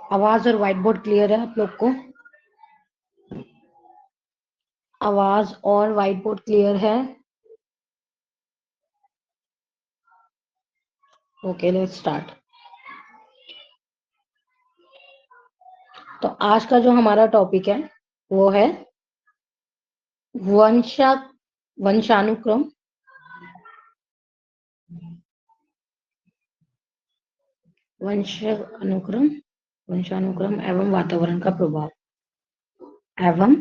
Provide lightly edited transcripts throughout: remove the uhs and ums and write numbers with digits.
आवाज और white board clear है आप लोग को? आवाज और व्हाइट बोर्ड क्लियर है? Okay, let's start. तो आज का जो हमारा टॉपिक है वो है वंशा वंशानुक्रम वंशानुक्रम वंशानुक्रम एवं वातावरण का प्रभाव एवं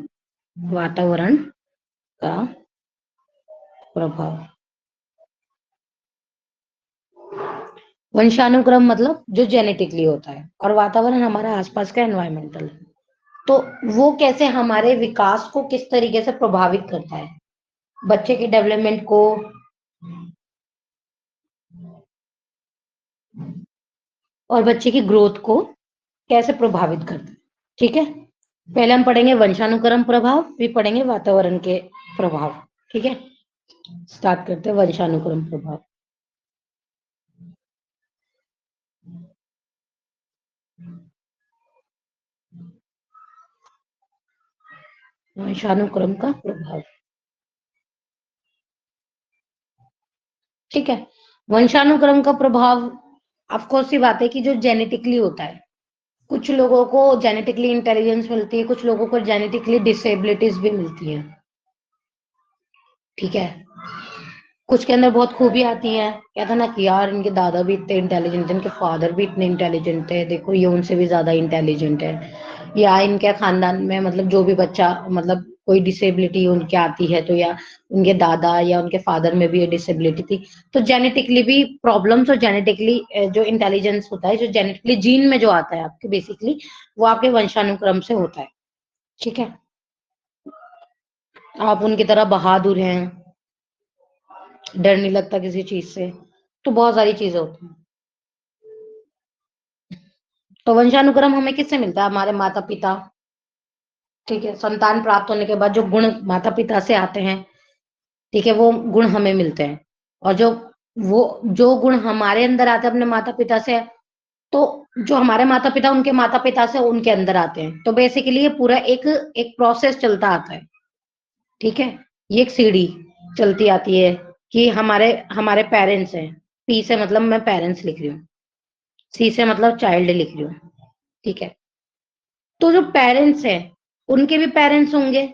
वातावरण का प्रभाव। वंशानुक्रम मतलब जो जेनेटिकली होता है, और वातावरण हमारा आसपास का एनवायरमेंटल है। तो वो कैसे हमारे विकास को किस तरीके से प्रभावित करता है, बच्चे की डेवलपमेंट को और बच्चे की ग्रोथ को कैसे प्रभावित करता है। ठीक है, पहले हम पढ़ेंगे वंशानुक्रम प्रभाव, फिर पढ़ेंगे वातावरण के प्रभाव। ठीक है, स्टार्ट करते हैं वंशानुक्रम प्रभाव। वंशानुक्रम का प्रभाव। ठीक है, वंशानुक्रम का प्रभाव ऑफकोर्स सी बात है कि जो जेनेटिकली होता है, कुछ लोगों को जेनेटिकली इंटेलिजेंस मिलती है, कुछ लोगों को जेनेटिकली डिसेबिलिटीज भी मिलती है। ठीक है, कुछ के अंदर बहुत खूबी आती है, कहता ना कि यार इनके दादा भी इतने इंटेलिजेंट थे, इनके फादर भी इतने इंटेलिजेंट थे, देखो ये उनसे भी ज्यादा इंटेलिजेंट है। या इनके खानदान में मतलब जो भी बच्चा मतलब कोई डिसेबिलिटी उनके आती है, तो या उनके दादा या उनके फादर में भी ये डिसेबिलिटी थी। तो जेनेटिकली भी प्रॉब्लम्स, और जेनेटिकली जो इंटेलिजेंस होता है, जो जेनेटिकली जीन में जो आता है आपके, बेसिकली वो आपके वंशानुक्रम से होता है। ठीक है, आप उनकी तरह बहादुर हैं, डर नहीं लगता किसी चीज से, तो बहुत सारी चीजें होती हैं। तो वंशानुक्रम हमें किससे मिलता है? हमारे माता पिता। ठीक है, संतान प्राप्त होने के बाद जो गुण माता पिता से आते हैं, ठीक है, वो गुण हमें मिलते हैं। और वो जो गुण हमारे अंदर आते हैं अपने माता पिता से, तो जो हमारे माता पिता उनके माता पिता से उनके अंदर आते हैं। तो बेसिकली ये पूरा एक एक प्रोसेस चलता आता है। ठीक है, ये एक सीढ़ी चलती आती है कि हमारे हमारे पेरेंट्स हैं। पी से मतलब मैं पेरेंट्स लिख रही हूँ, सी से मतलब चाइल्ड लिख रही हूँ। ठीक है, तो जो पेरेंट्स हैं उनके भी पेरेंट्स होंगे।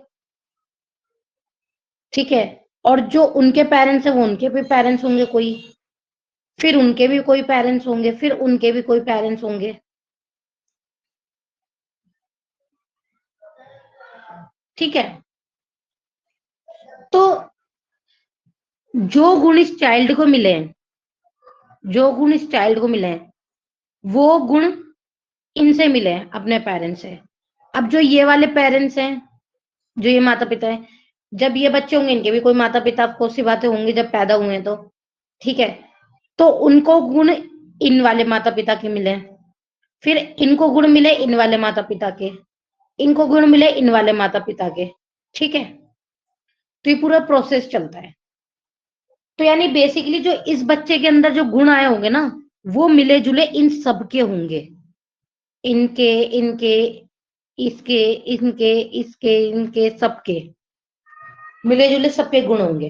ठीक है, और जो उनके पेरेंट्स हैं वो उनके भी पेरेंट्स होंगे कोई, फिर उनके भी कोई पेरेंट्स होंगे, फिर उनके भी कोई पेरेंट्स होंगे। ठीक है, तो जो गुण इस चाइल्ड को मिले हैं, जो गुण इस चाइल्ड को मिले हैं, वो गुण इनसे मिले हैं, अपने पेरेंट्स से। अब जो ये वाले पेरेंट्स हैं, जो ये माता पिता है, जब ये बच्चे होंगे इनके भी कोई माता पिता आपको सी बातें होंगी जब पैदा हुए हैं तो। ठीक है, तो उनको गुण इन वाले माता पिता के मिले, फिर इनको गुण मिले इन वाले माता पिता के, इनको गुण मिले इन वाले माता पिता के। ठीक है, तो ये पूरा प्रोसेस चलता है। तो यानी बेसिकली जो इस बच्चे के अंदर जो गुण आए होंगे ना, वो मिले जुले इन सबके होंगे। इनके, इनके, इसके, इनके, इसके, इनके, सबके मिले जुले सबके गुण होंगे।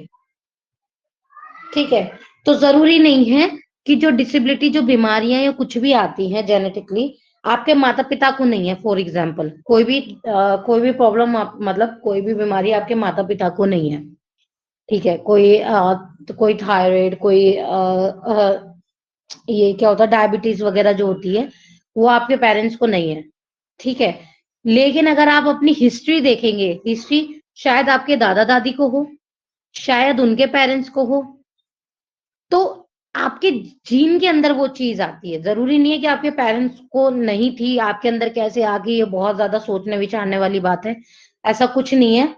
ठीक है, तो जरूरी नहीं है कि जो डिसेबिलिटी, जो बीमारियां या कुछ भी आती हैं जेनेटिकली, आपके माता पिता को नहीं है। फॉर एग्जाम्पल कोई भी प्रॉब्लम, मतलब कोई भी बीमारी आपके माता पिता को नहीं है। ठीक है, तो कोई थायराइड, कोई ये क्या होता है, डायबिटीज वगैरह जो होती है, वो आपके पेरेंट्स को नहीं है। ठीक है, लेकिन अगर आप अपनी हिस्ट्री देखेंगे, हिस्ट्री शायद आपके दादा दादी को हो, शायद उनके पेरेंट्स को हो, तो आपके जीन के अंदर वो चीज आती है। जरूरी नहीं है कि आपके पेरेंट्स को नहीं थी, आपके अंदर कैसे आ गई, ये बहुत ज्यादा सोचने विचारने वाली बात है। ऐसा कुछ नहीं है,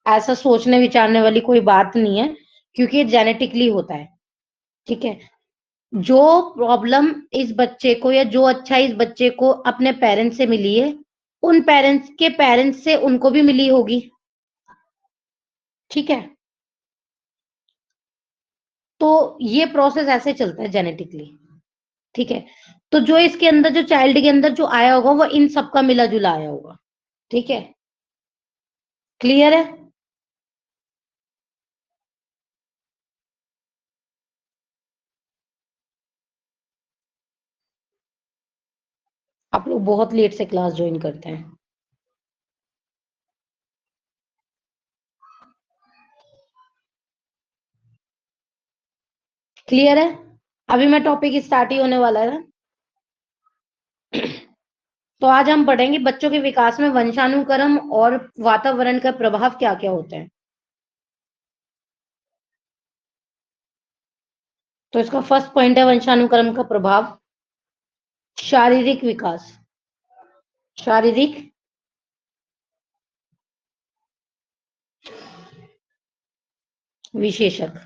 ऐसा सोचने विचारने वाली कोई बात नहीं है, क्योंकि ये जेनेटिकली होता है। ठीक है, जो प्रॉब्लम इस बच्चे को या जो अच्छा इस बच्चे को अपने पेरेंट्स से मिली है, उन पेरेंट्स के पेरेंट्स से उनको भी मिली होगी। ठीक है, तो ये प्रोसेस ऐसे चलता है जेनेटिकली। ठीक है, तो जो इसके अंदर जो चाइल्ड के अंदर जो आया होगा वो इन सबका मिला जुला आया होगा। ठीक है, क्लियर है? आप लोग बहुत लेट से क्लास ज्वाइन करते हैं। क्लियर है? अभी मैं टॉपिक स्टार्ट ही होने वाला है ना। तो आज हम पढ़ेंगे बच्चों के विकास में वंशानुक्रम और वातावरण का प्रभाव क्या क्या होते हैं। तो इसका फर्स्ट पॉइंट है वंशानुक्रम का प्रभाव, शारीरिक विकास। शारीरिक विशेषक।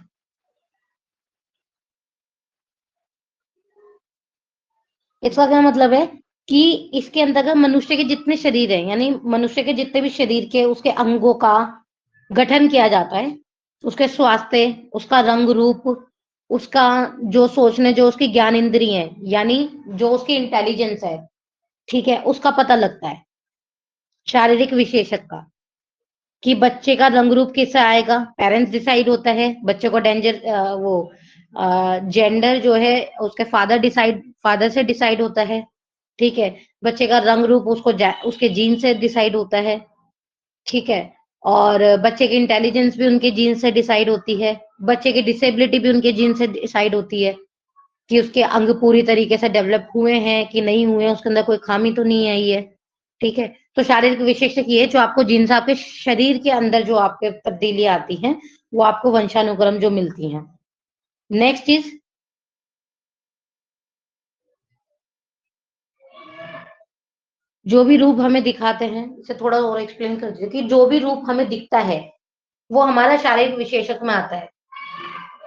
इसका क्या मतलब है कि इसके अंतर्गत मनुष्य के जितने शरीर हैं, यानी मनुष्य के जितने भी शरीर के उसके अंगों का गठन किया जाता है, उसके स्वास्थ्य, उसका रंग रूप, उसका जो सोचने, जो उसकी ज्ञान इंद्रिय है, यानी जो उसकी इंटेलिजेंस है, ठीक है, उसका पता लगता है शारीरिक विशेषक का। कि बच्चे का रंग रूप किससे आएगा, पेरेंट्स डिसाइड होता है। बच्चे को वो जेंडर जो है उसके फादर से डिसाइड होता है। ठीक है, बच्चे का रंग रूप उसके जीन से डिसाइड होता है। ठीक है, और बच्चे की इंटेलिजेंस भी उनके जीन से डिसाइड होती है। बच्चे की डिसेबिलिटी भी उनके जीन से डिसाइड होती है कि उसके अंग पूरी तरीके से डेवलप हुए हैं कि नहीं हुए, उसके अंदर कोई खामी तो नहीं आई है। ठीक है, तो शारीरिक विशेषक ये जो आपको जीन से आपके शरीर के अंदर जो आपके तब्दीली आती हैं वो आपको वंशानुक्रम जो मिलती हैं। नेक्स्ट चीज, जो भी रूप हमें दिखाते हैं, इसे थोड़ा और एक्सप्लेन कर दीजिए कि जो भी रूप हमें दिखता है वो हमारा शारीरिक विशेषक में आता है।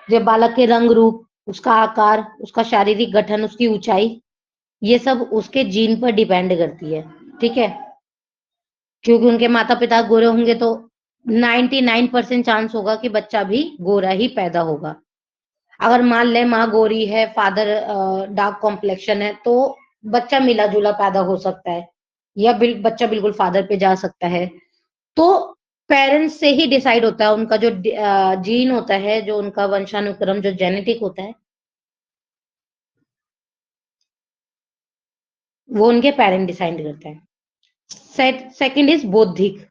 जब बालक के रंग रूप, उसका आकार, उसका शारीरिक गठन, उसकी ऊंचाई, ये सब उसके जीन पर डिपेंड करती है। ठीक है, क्योंकि उनके माता पिता गोरे होंगे तो 99% चांस होगा कि बच्चा भी गोरा ही पैदा होगा। अगर मान ले माँ गोरी है, फादर डार्क कॉम्प्लेक्शन है, तो बच्चा मिला जुला पैदा हो सकता है, या बच्चा बिल्कुल फादर पे जा सकता है। तो पेरेंट्स से ही डिसाइड होता है, उनका जो जीन होता है, जो उनका वंशानुक्रम जो जेनेटिक होता है, वो उनके पेरेंट डिसाइड करते हैं। सेकंड इज बौद्धिक।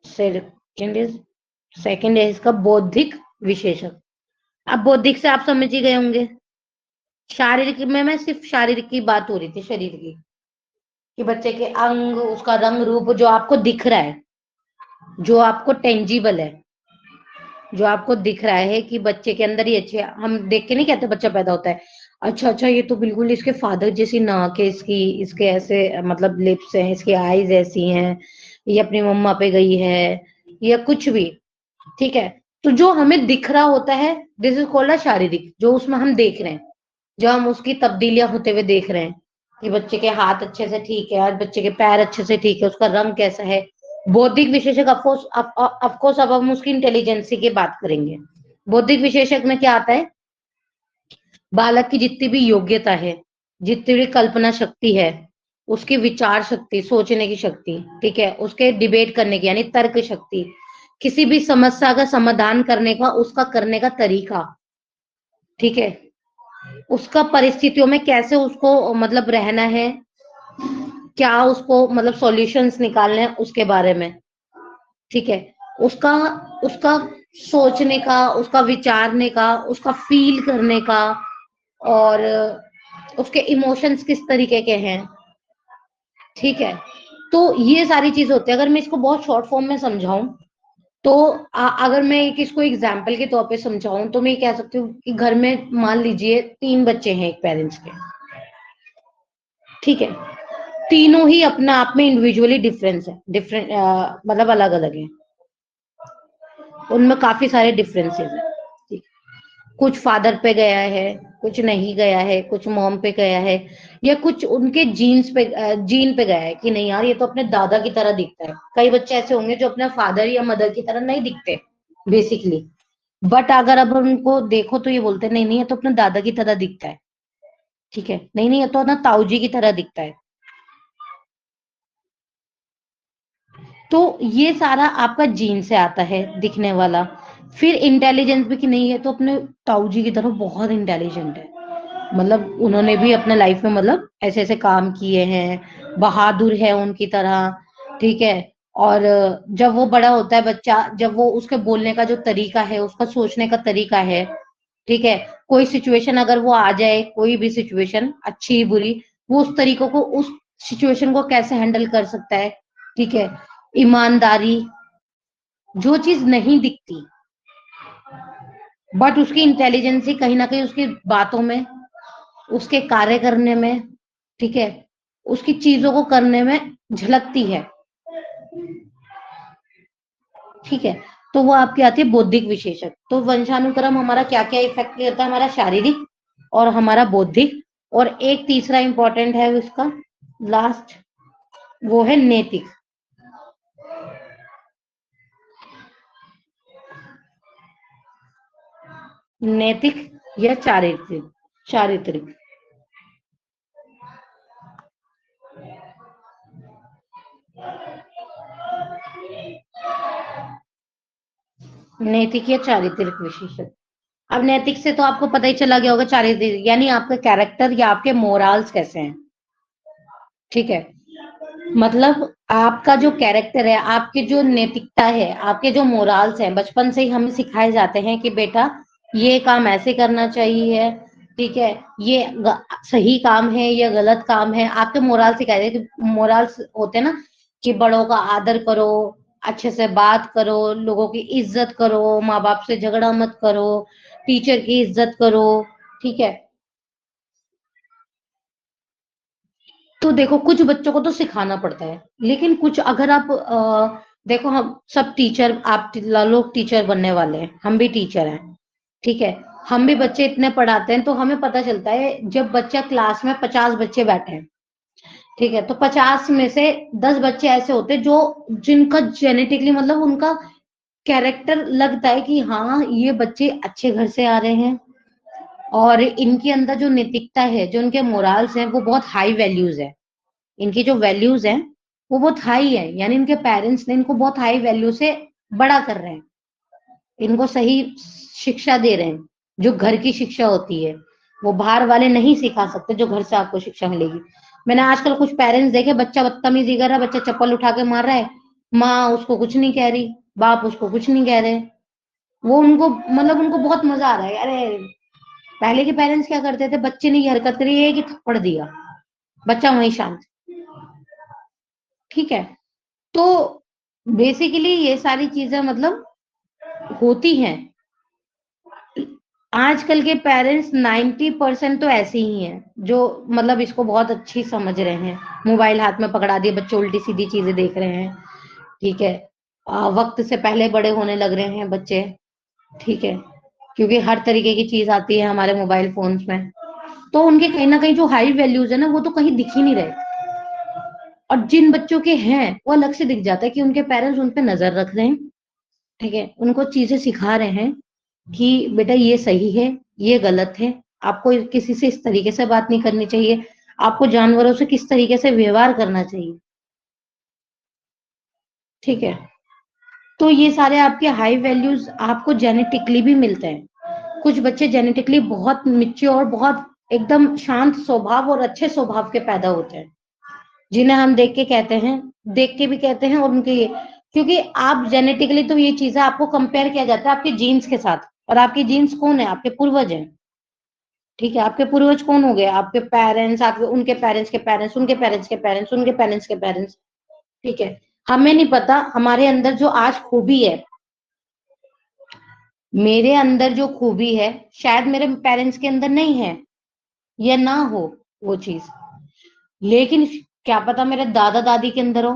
सेकंड इज सेकंड है इसका बौद्धिक विशेषक। अब बौद्धिक से आप समझ ही गए होंगे। शारीरिक में मैं सिर्फ शारीरिक की बात हो रही थी, शरीर की, कि बच्चे के अंग, उसका रंग रूप जो आपको दिख रहा है, जो आपको टेंजिबल है, जो आपको दिख रहा है कि बच्चे के अंदर ये अच्छे, हम देख के नहीं कहते बच्चा पैदा होता है अच्छा अच्छा ये तो बिल्कुल इसके फादर जैसी नाक है इसकी, इसके ऐसे मतलब लिप्स हैं, इसकी आईज ऐसी हैं, ये अपनी मम्मा पे गई है, या कुछ भी। ठीक है, तो जो हमें दिख रहा होता है दिस इज कॉल्ड अ शारीरिक, जो उसमें हम देख रहे हैं, जो हम उसकी तब्दीलियां होते हुए देख रहे हैं कि बच्चे के हाथ अच्छे से ठीक है, आज बच्चे के पैर अच्छे से ठीक है, उसका रंग कैसा है। बौद्धिक विशेषक ऑफकोर्स अब हम उसकी इंटेलिजेंसी की बात करेंगे। बौद्धिक विशेषक में क्या आता है, बालक की जितनी भी योग्यता है, जितनी भी कल्पना शक्ति है, उसकी विचार शक्ति, सोचने की शक्ति, ठीक है, उसके डिबेट करने की यानी तर्क शक्ति, किसी भी समस्या का समाधान करने का उसका करने का तरीका, ठीक है, उसका परिस्थितियों में कैसे उसको मतलब रहना है, क्या उसको मतलब सॉल्यूशंस निकालने हैं उसके बारे में। ठीक है, उसका उसका सोचने का, उसका विचारने का, उसका फील करने का, और उसके इमोशंस किस तरीके के हैं। ठीक है, तो ये सारी चीज होती है। अगर मैं इसको बहुत शॉर्ट फॉर्म में समझाऊं तो अगर मैं एक इसको एग्जाम्पल के तौर पे समझाऊं तो मैं ये कह सकती हूँ कि घर में मान लीजिए 3 बच्चे हैं एक पेरेंट्स के। ठीक है, तीनों ही अपने आप में इंडिविजुअली डिफरेंस है, डिफरेंट मतलब अलग अलग है, उनमें काफी सारे डिफरेंसेस है। ठीक, कुछ फादर पे गया है, कुछ नहीं गया है, कुछ मॉम पे गया है, या कुछ उनके जीन पे गया है कि नहीं यार ये तो अपने दादा की तरह दिखता है। कई बच्चे ऐसे होंगे जो अपने फादर या मदर की तरह नहीं दिखते बेसिकली। बट अगर अब उनको देखो तो ये बोलते हैं, नहीं नहीं ये तो अपने दादा की तरह दिखता है, ठीक है, नहीं नहीं ये तो ना ताऊ जी की तरह दिखता है। तो ये सारा आपका जीन से आता है दिखने वाला। फिर इंटेलिजेंस भी, कि नहीं है तो अपने ताऊ जी की तरह बहुत इंटेलिजेंट है, मतलब उन्होंने भी अपने लाइफ में मतलब ऐसे ऐसे काम किए हैं, बहादुर है उनकी तरह, ठीक है। और जब वो बड़ा होता है बच्चा, जब वो उसके बोलने का जो तरीका है, उसका सोचने का तरीका है, ठीक है, कोई सिचुएशन अगर वो आ जाए, कोई भी सिचुएशन अच्छी बुरी, वो उस तरीकों को, उस सिचुएशन को कैसे हैंडल कर सकता है, ठीक है। ईमानदारी, जो चीज नहीं दिखती, बट उसकी इंटेलिजेंसी कहीं ना कहीं उसकी बातों में, उसके कार्य करने में, ठीक है, उसकी चीजों को करने में झलकती है, ठीक है। तो वो आपकी आती है बौद्धिक विशेषक। तो वंशानुक्रम हमारा क्या क्या इफेक्ट करता है, हमारा शारीरिक और हमारा बौद्धिक, और एक तीसरा इंपॉर्टेंट है उसका लास्ट, वो है नैतिक। नैतिक या चारित्रिक, चारित्रिक, नैतिक या चारित्रिक विशेषक। अब नैतिक से तो आपको पता ही चला गया होगा, चारित्रिक यानी आपका कैरेक्टर या आपके मोरल्स कैसे हैं, ठीक है। मतलब आपका जो कैरेक्टर है, आपकी जो नैतिकता है, आपके जो मोरल्स हैं, बचपन से ही हमें सिखाए जाते हैं कि बेटा ये काम ऐसे करना चाहिए, ठीक है, ये सही काम है, ये गलत काम है। आपके मोरल सिखाए जाते हैं, मोरल्स होते हैं ना, कि बड़ों का आदर करो, अच्छे से बात करो, लोगों की इज्जत करो, माँ बाप से झगड़ा मत करो, टीचर की इज्जत करो, ठीक है। तो देखो कुछ बच्चों को तो सिखाना पड़ता है, लेकिन कुछ अगर आप देखो, हम सब टीचर, आप लोग टीचर बनने वाले हैं, हम भी टीचर हैं, ठीक है। हम भी बच्चे इतने पढ़ाते हैं, तो हमें पता चलता है जब बच्चा क्लास में 50 बच्चे बैठे हैं, ठीक है, तो 50 में से 10 बच्चे ऐसे होते हैं जो, जिनका जेनेटिकली मतलब उनका कैरेक्टर लगता है कि हाँ ये बच्चे अच्छे घर से आ रहे हैं, और इनके अंदर जो नैतिकता है, जो उनके मोरल्स हैं, वो बहुत हाई वैल्यूज है। इनकी जो वैल्यूज हैं वो बहुत हाई है, यानी इनके पेरेंट्स ने इनको बहुत हाई वैल्यू से बड़ा कर रहे हैं, इनको सही शिक्षा दे रहे हैं, जो घर की शिक्षा होती है, वो बाहर वाले नहीं सिखा सकते, जो घर से आपको शिक्षा मिलेगी। मैंने आजकल कुछ पेरेंट्स देखे, बच्चा बदतमीजी कर रहा है, बच्चा चप्पल उठा के मार रहा है, माँ उसको कुछ नहीं कह रही, बाप उसको कुछ नहीं कह रहे, वो उनको मतलब उनको बहुत मजा आ रहा है। अरे पहले के पेरेंट्स क्या करते थे, बच्चे ने ये हरकत करी है कि थप्पड़ दिया, बच्चा वहीं शांत, ठीक है। तो बेसिकली ये सारी चीजें मतलब होती हैं। आजकल के पेरेंट्स 90% तो ऐसे ही हैं, जो मतलब इसको बहुत अच्छी समझ रहे हैं, मोबाइल हाथ में पकड़ा दिए, बच्चे उल्टी सीधी चीजें देख रहे हैं, ठीक है। वक्त से पहले बड़े होने लग रहे हैं बच्चे, ठीक है, क्योंकि हर तरीके की चीज आती है हमारे मोबाइल फोन्स में। तो उनके कहीं ना कहीं जो हाई वैल्यूज है ना, वो तो कहीं दिख ही नहीं रहे, और जिन बच्चों के हैं वो अलग से दिख जाता है कि उनके पेरेंट्स उन पे नजर रख रहे हैं, ठीक है, उनको चीजें सिखा रहे हैं कि बेटा ये सही है, ये गलत है, आपको किसी से इस तरीके से बात नहीं करनी चाहिए, आपको जानवरों से किस तरीके से व्यवहार करना चाहिए, ठीक है। तो ये सारे आपके हाई वैल्यूज आपको जेनेटिकली भी मिलते हैं। कुछ बच्चे जेनेटिकली बहुत मिच्योर, बहुत एकदम शांत स्वभाव और अच्छे स्वभाव के पैदा होते हैं, जिन्हें हम देख के कहते हैं, देख के भी कहते हैं, और उनके ये, क्योंकि आप जेनेटिकली, तो ये चीजें आपको कंपेयर किया जाता है आपके जीन्स के साथ, और आपके जीन्स कौन है, आपके पूर्वज हैं, ठीक है। आपके पूर्वज कौन हो गए, आपके पेरेंट्स, आपके उनके पेरेंट्स के पेरेंट्स, उनके पेरेंट्स के पेरेंट्स, उनके पेरेंट्स के पेरेंट्स, ठीक है। हमें नहीं पता हमारे अंदर जो आज खूबी है, मेरे अंदर जो खूबी है शायद मेरे पेरेंट्स के अंदर नहीं है, या ना हो वो चीज, लेकिन क्या पता मेरे दादा दादी के अंदर हो।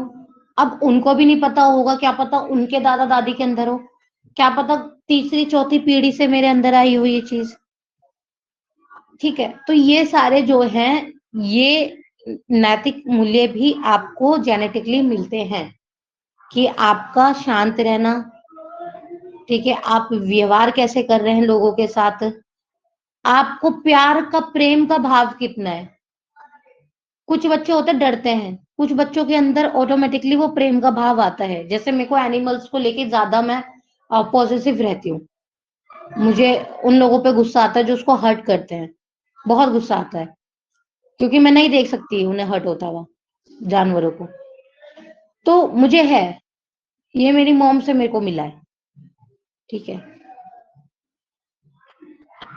अब उनको भी नहीं पता होगा, क्या पता उनके दादा दादी के अंदर हो, क्या पता तीसरी चौथी पीढ़ी से मेरे अंदर आई हुई ये चीज, ठीक है। तो ये सारे जो हैं, ये नैतिक मूल्य भी आपको जेनेटिकली मिलते हैं, कि आपका शांत रहना, ठीक है, आप व्यवहार कैसे कर रहे हैं लोगों के साथ, आपको प्यार का, प्रेम का भाव कितना है। कुछ बच्चे होते डरते हैं, कुछ बच्चों के अंदर ऑटोमेटिकली वो प्रेम का भाव आता है। जैसे मेरे को एनिमल्स को लेके ज्यादा मैं पॉजिटिव रहती हूँ। मुझे उन लोगों पे गुस्सा आता है जो उसको हर्ट करते हैं, बहुत गुस्सा आता है, क्योंकि मैं नहीं देख सकती उन्हें हर्ट होता हुआ, जानवरों को। तो मुझे है, ये मेरी मॉम से मेरे को मिला है। ठीक है,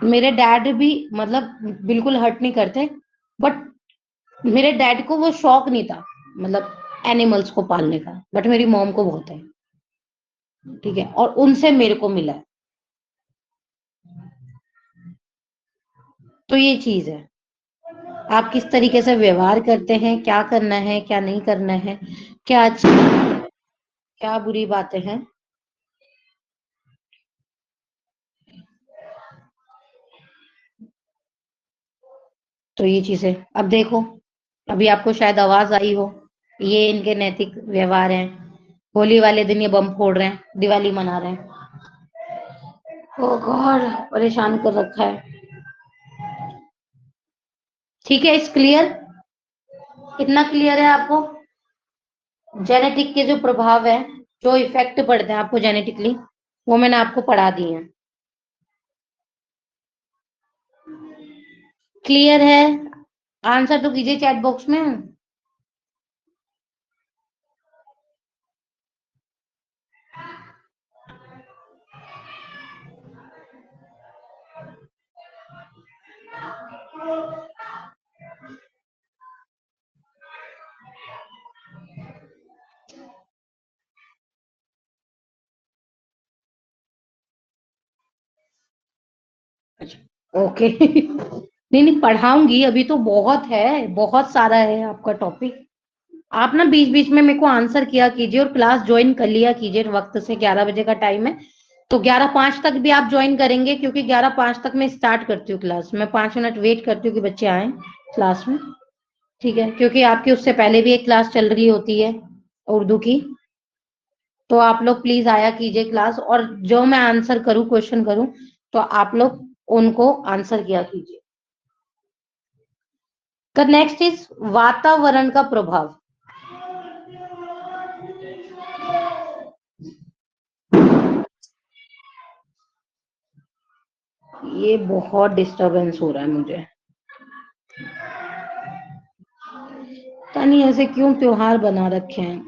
मेरे डैड भी मतलब बिल्कुल हर्ट नहीं करते, बट मेरे डैड को वो शौक नहीं था, मतलब एनिमल्स को पालने का, बट मेरी मॉम को बहुत है। ठीक है, और उनसे मेरे को मिला है। तो ये चीज है, आप किस तरीके से व्यवहार करते हैं, क्या करना है क्या नहीं करना है, क्या अच्छी क्या बुरी बातें हैं। तो ये चीजें, अब देखो, अभी आपको शायद आवाज आई हो, ये इनके नैतिक व्यवहार हैं। होली वाले दिन ये बम फोड़ रहे हैं, दिवाली मना रहे हैं। ओ गॉड, परेशान कर रखा है। ठीक है, इस क्लियर, कितना क्लियर है आपको। जेनेटिक के जो प्रभाव है, जो इफेक्ट पड़ते हैं आपको जेनेटिकली, वो मैंने आपको पढ़ा दिए हैं। क्लियर है, आंसर तो कीजिए चैट बॉक्स में। अच्छा, ओके। नहीं नहीं, पढ़ाऊंगी, अभी तो बहुत है, बहुत सारा है आपका टॉपिक। आप ना बीच बीच में मेरे को आंसर किया कीजिए, और क्लास ज्वाइन कर लिया कीजिए वक्त से। 11 बजे का टाइम है, तो 11:05 तक भी आप ज्वाइन करेंगे, क्योंकि 11:05 तक मैं स्टार्ट करती हूँ क्लास। मैं 5 मिनट वेट करती हूँ कि बच्चे आए क्लास में। ठीक है, क्योंकि आपकी उससे पहले भी एक क्लास चल रही होती है उर्दू की। तो आप लोग प्लीज आया कीजिए क्लास, और जो मैं आंसर करूँ, क्वेश्चन करूँ, तो आप लोग उनको आंसर किया कीजिए। तो नेक्स्ट इज वातावरण का प्रभाव। ये बहुत डिस्टरबेंस हो रहा है मुझे, पता नहीं ऐसे क्यों त्योहार बना रखे हैं।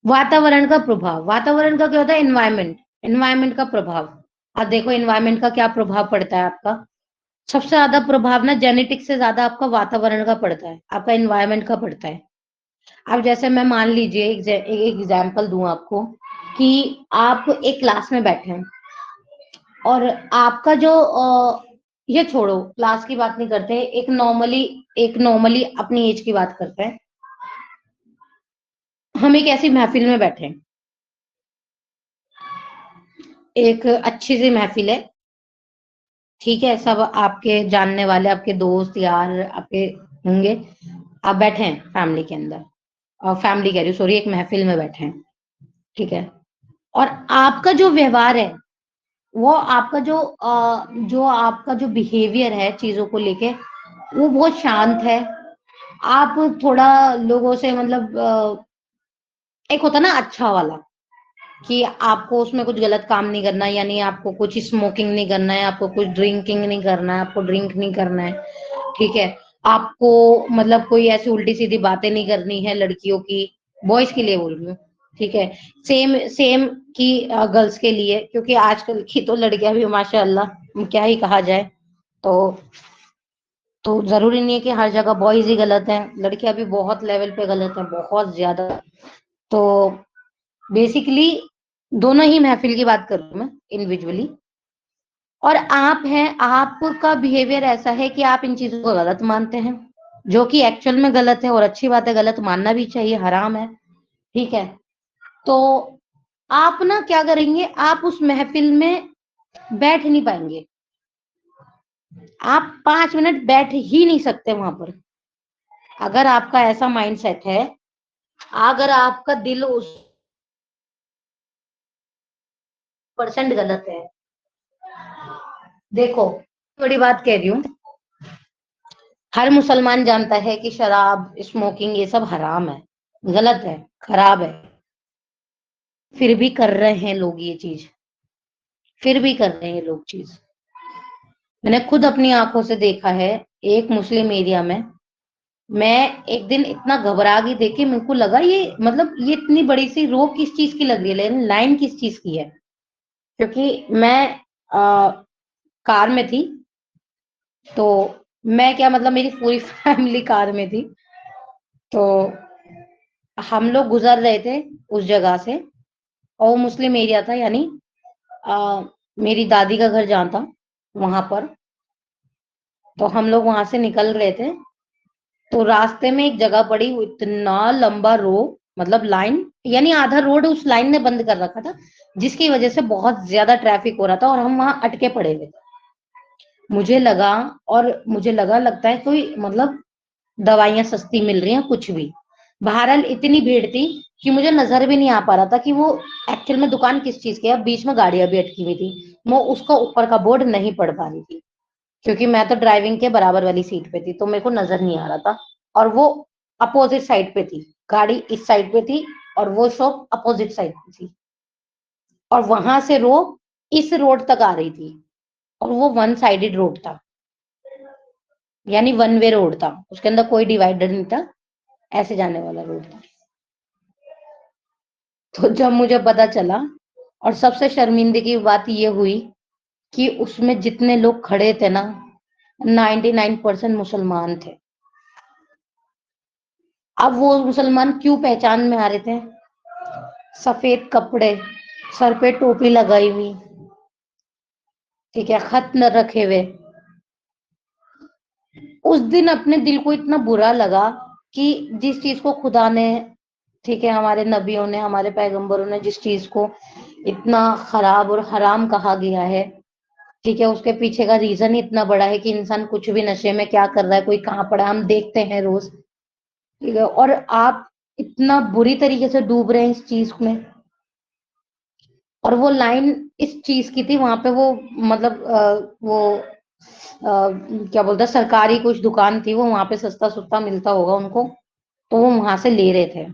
वातावरण का प्रभाव, वातावरण का क्या होता है, एनवायरमेंट, एनवायरमेंट का प्रभाव। अब देखो एनवायरमेंट का क्या प्रभाव पड़ता है आपका। सबसे ज्यादा प्रभाव ना जेनेटिक से ज्यादा आपका वातावरण का पड़ता है, आपका एनवायरमेंट का पड़ता है। अब जैसे मैं मान लीजिए एक एग्जाम्पल दूं आपको, कि आप एक क्लास में बैठे हैं, और आपका जो ये छोड़ो, क्लास की बात नहीं करते, एक नॉर्मली अपनी एज की बात करते हैं। हम एक ऐसी महफिल में बैठे हैं, एक अच्छी सी महफिल है। ठीक है, सब आपके जानने वाले, आपके दोस्त यार आपके होंगे। आप बैठे हैं फैमिली के अंदर, और फैमिली कह रही हूँ, सॉरी, एक महफिल में बैठे हैं। ठीक है, और आपका जो व्यवहार है, वो आपका जो आपका जो बिहेवियर है चीजों को लेके, वो बहुत शांत है। आप थोड़ा लोगों से मतलब एक होता ना अच्छा वाला, कि आपको उसमें कुछ गलत काम नहीं करना, यानी आपको कुछ स्मोकिंग नहीं करना है, आपको कुछ ड्रिंकिंग नहीं करना है, आपको ड्रिंक नहीं करना है। ठीक है, आपको मतलब कोई ऐसी उल्टी सीधी बातें नहीं करनी है लड़कियों की, बॉयज के लिए बोल रही हूँ। ठीक है, सेम सेम की गर्ल्स के लिए, क्योंकि आजकल की तो लड़कियां भी माशाल्लाह, क्या ही कहा जाए। तो जरूरी नहीं है कि हर जगह बॉयज ही गलत हैं, लड़कियां भी बहुत लेवल पे गलत हैं, बहुत ज्यादा। तो बेसिकली दोनों ही महफिल की बात कर रही हूँ मैं, इंडिविजुअली। और आप हैं, आपका बिहेवियर ऐसा है कि आप इन चीजों को गलत मानते हैं, जो कि एक्चुअल में गलत है, और अच्छी बात है, गलत मानना भी चाहिए, हराम है। ठीक है, तो आप ना क्या करेंगे, आप उस महफिल में बैठ नहीं पाएंगे। आप 5 मिनट बैठ ही नहीं सकते वहां पर, अगर आपका ऐसा माइंड सेट है, अगर आपका दिल उस परसेंट गलत है। देखो, बड़ी बात कह रही हूँ, हर मुसलमान जानता है कि शराब, स्मोकिंग ये सब हराम है, गलत है, खराब है, फिर भी कर रहे हैं लोग ये चीज, फिर भी कर रहे हैं लोग चीज। मैंने खुद अपनी आंखों से देखा है, एक मुस्लिम एरिया में मैं एक दिन इतना घबरा गई, देख के मेरे को लगा ये मतलब ये इतनी बड़ी सी रो किस चीज की लग रही है, लेकिन लाइन किस चीज की है। क्योंकि मैं कार में थी, तो मैं क्या मतलब मेरी पूरी फैमिली कार में थी, तो हम लोग गुजर रहे थे उस जगह से, और वो मुस्लिम एरिया था, यानी आ, मेरी दादी का घर जहाँ था वहां पर। तो हम लोग वहां से निकल रहे थे, तो रास्ते में एक जगह पड़ी, वो इतना लंबा रो, मतलब लाइन, यानी आधा रोड उस लाइन ने बंद कर रखा था, जिसकी वजह से बहुत ज्यादा ट्रैफिक हो रहा था और हम वहां अटके पड़े हुए थे। मुझे लगा, और मुझे लगता है कोई मतलब दवाइयां सस्ती मिल रही हैं कुछ भी। बहरहाल इतनी भीड़ थी कि मुझे नजर भी नहीं आ पा रहा था कि वो एक्चुअल में दुकान किस चीज की है। बीच में गाड़ियां भी अटकी हुई थी, मैं उसका ऊपर का बोर्ड नहीं पढ़ पा रही थी, क्योंकि मैं तो ड्राइविंग के बराबर वाली सीट पे थी, तो मेरे को नजर नहीं आ रहा था। और वो अपोजिट साइड पे थी, गाड़ी इस साइड पे थी और वो शॉप अपोजिट साइड पे थी, और वहां से रो इस रोड तक आ रही थी, और वो वन साइडेड रोड था, यानी वन वे रोड था, उसके अंदर कोई डिवाइडर नहीं था, ऐसे जाने वाला रोड था। तो जब मुझे पता चला, और सबसे शर्मिंदगी की बात ये हुई कि उसमें जितने लोग खड़े थे ना, 99% मुसलमान थे। अब वो मुसलमान क्यों पहचान में आ रहे थे? सफेद कपड़े, सर पे टोपी लगाई हुई, ठीक है, खत न रखे हुए। उस दिन अपने दिल को इतना बुरा लगा कि जिस चीज को खुदा ने, ठीक है, हमारे नबियों ने, हमारे पैगंबरों ने जिस चीज को इतना खराब और हराम कहा गया है, ठीक है, उसके पीछे का रीजन ही इतना बड़ा है कि इंसान कुछ भी नशे में क्या कर रहा है, कोई कहाँ पड़ा है, हम देखते हैं रोज, ठीक है, और आप इतना बुरी तरीके से डूब रहे हैं इस चीज में। और वो लाइन इस चीज की थी, वहां पे वो मतलब वो क्या बोलते हैं, सरकारी कुछ दुकान थी, वो वहां पे सस्ता सुस्ता मिलता होगा उनको, तो वो वहां से ले रहे थे।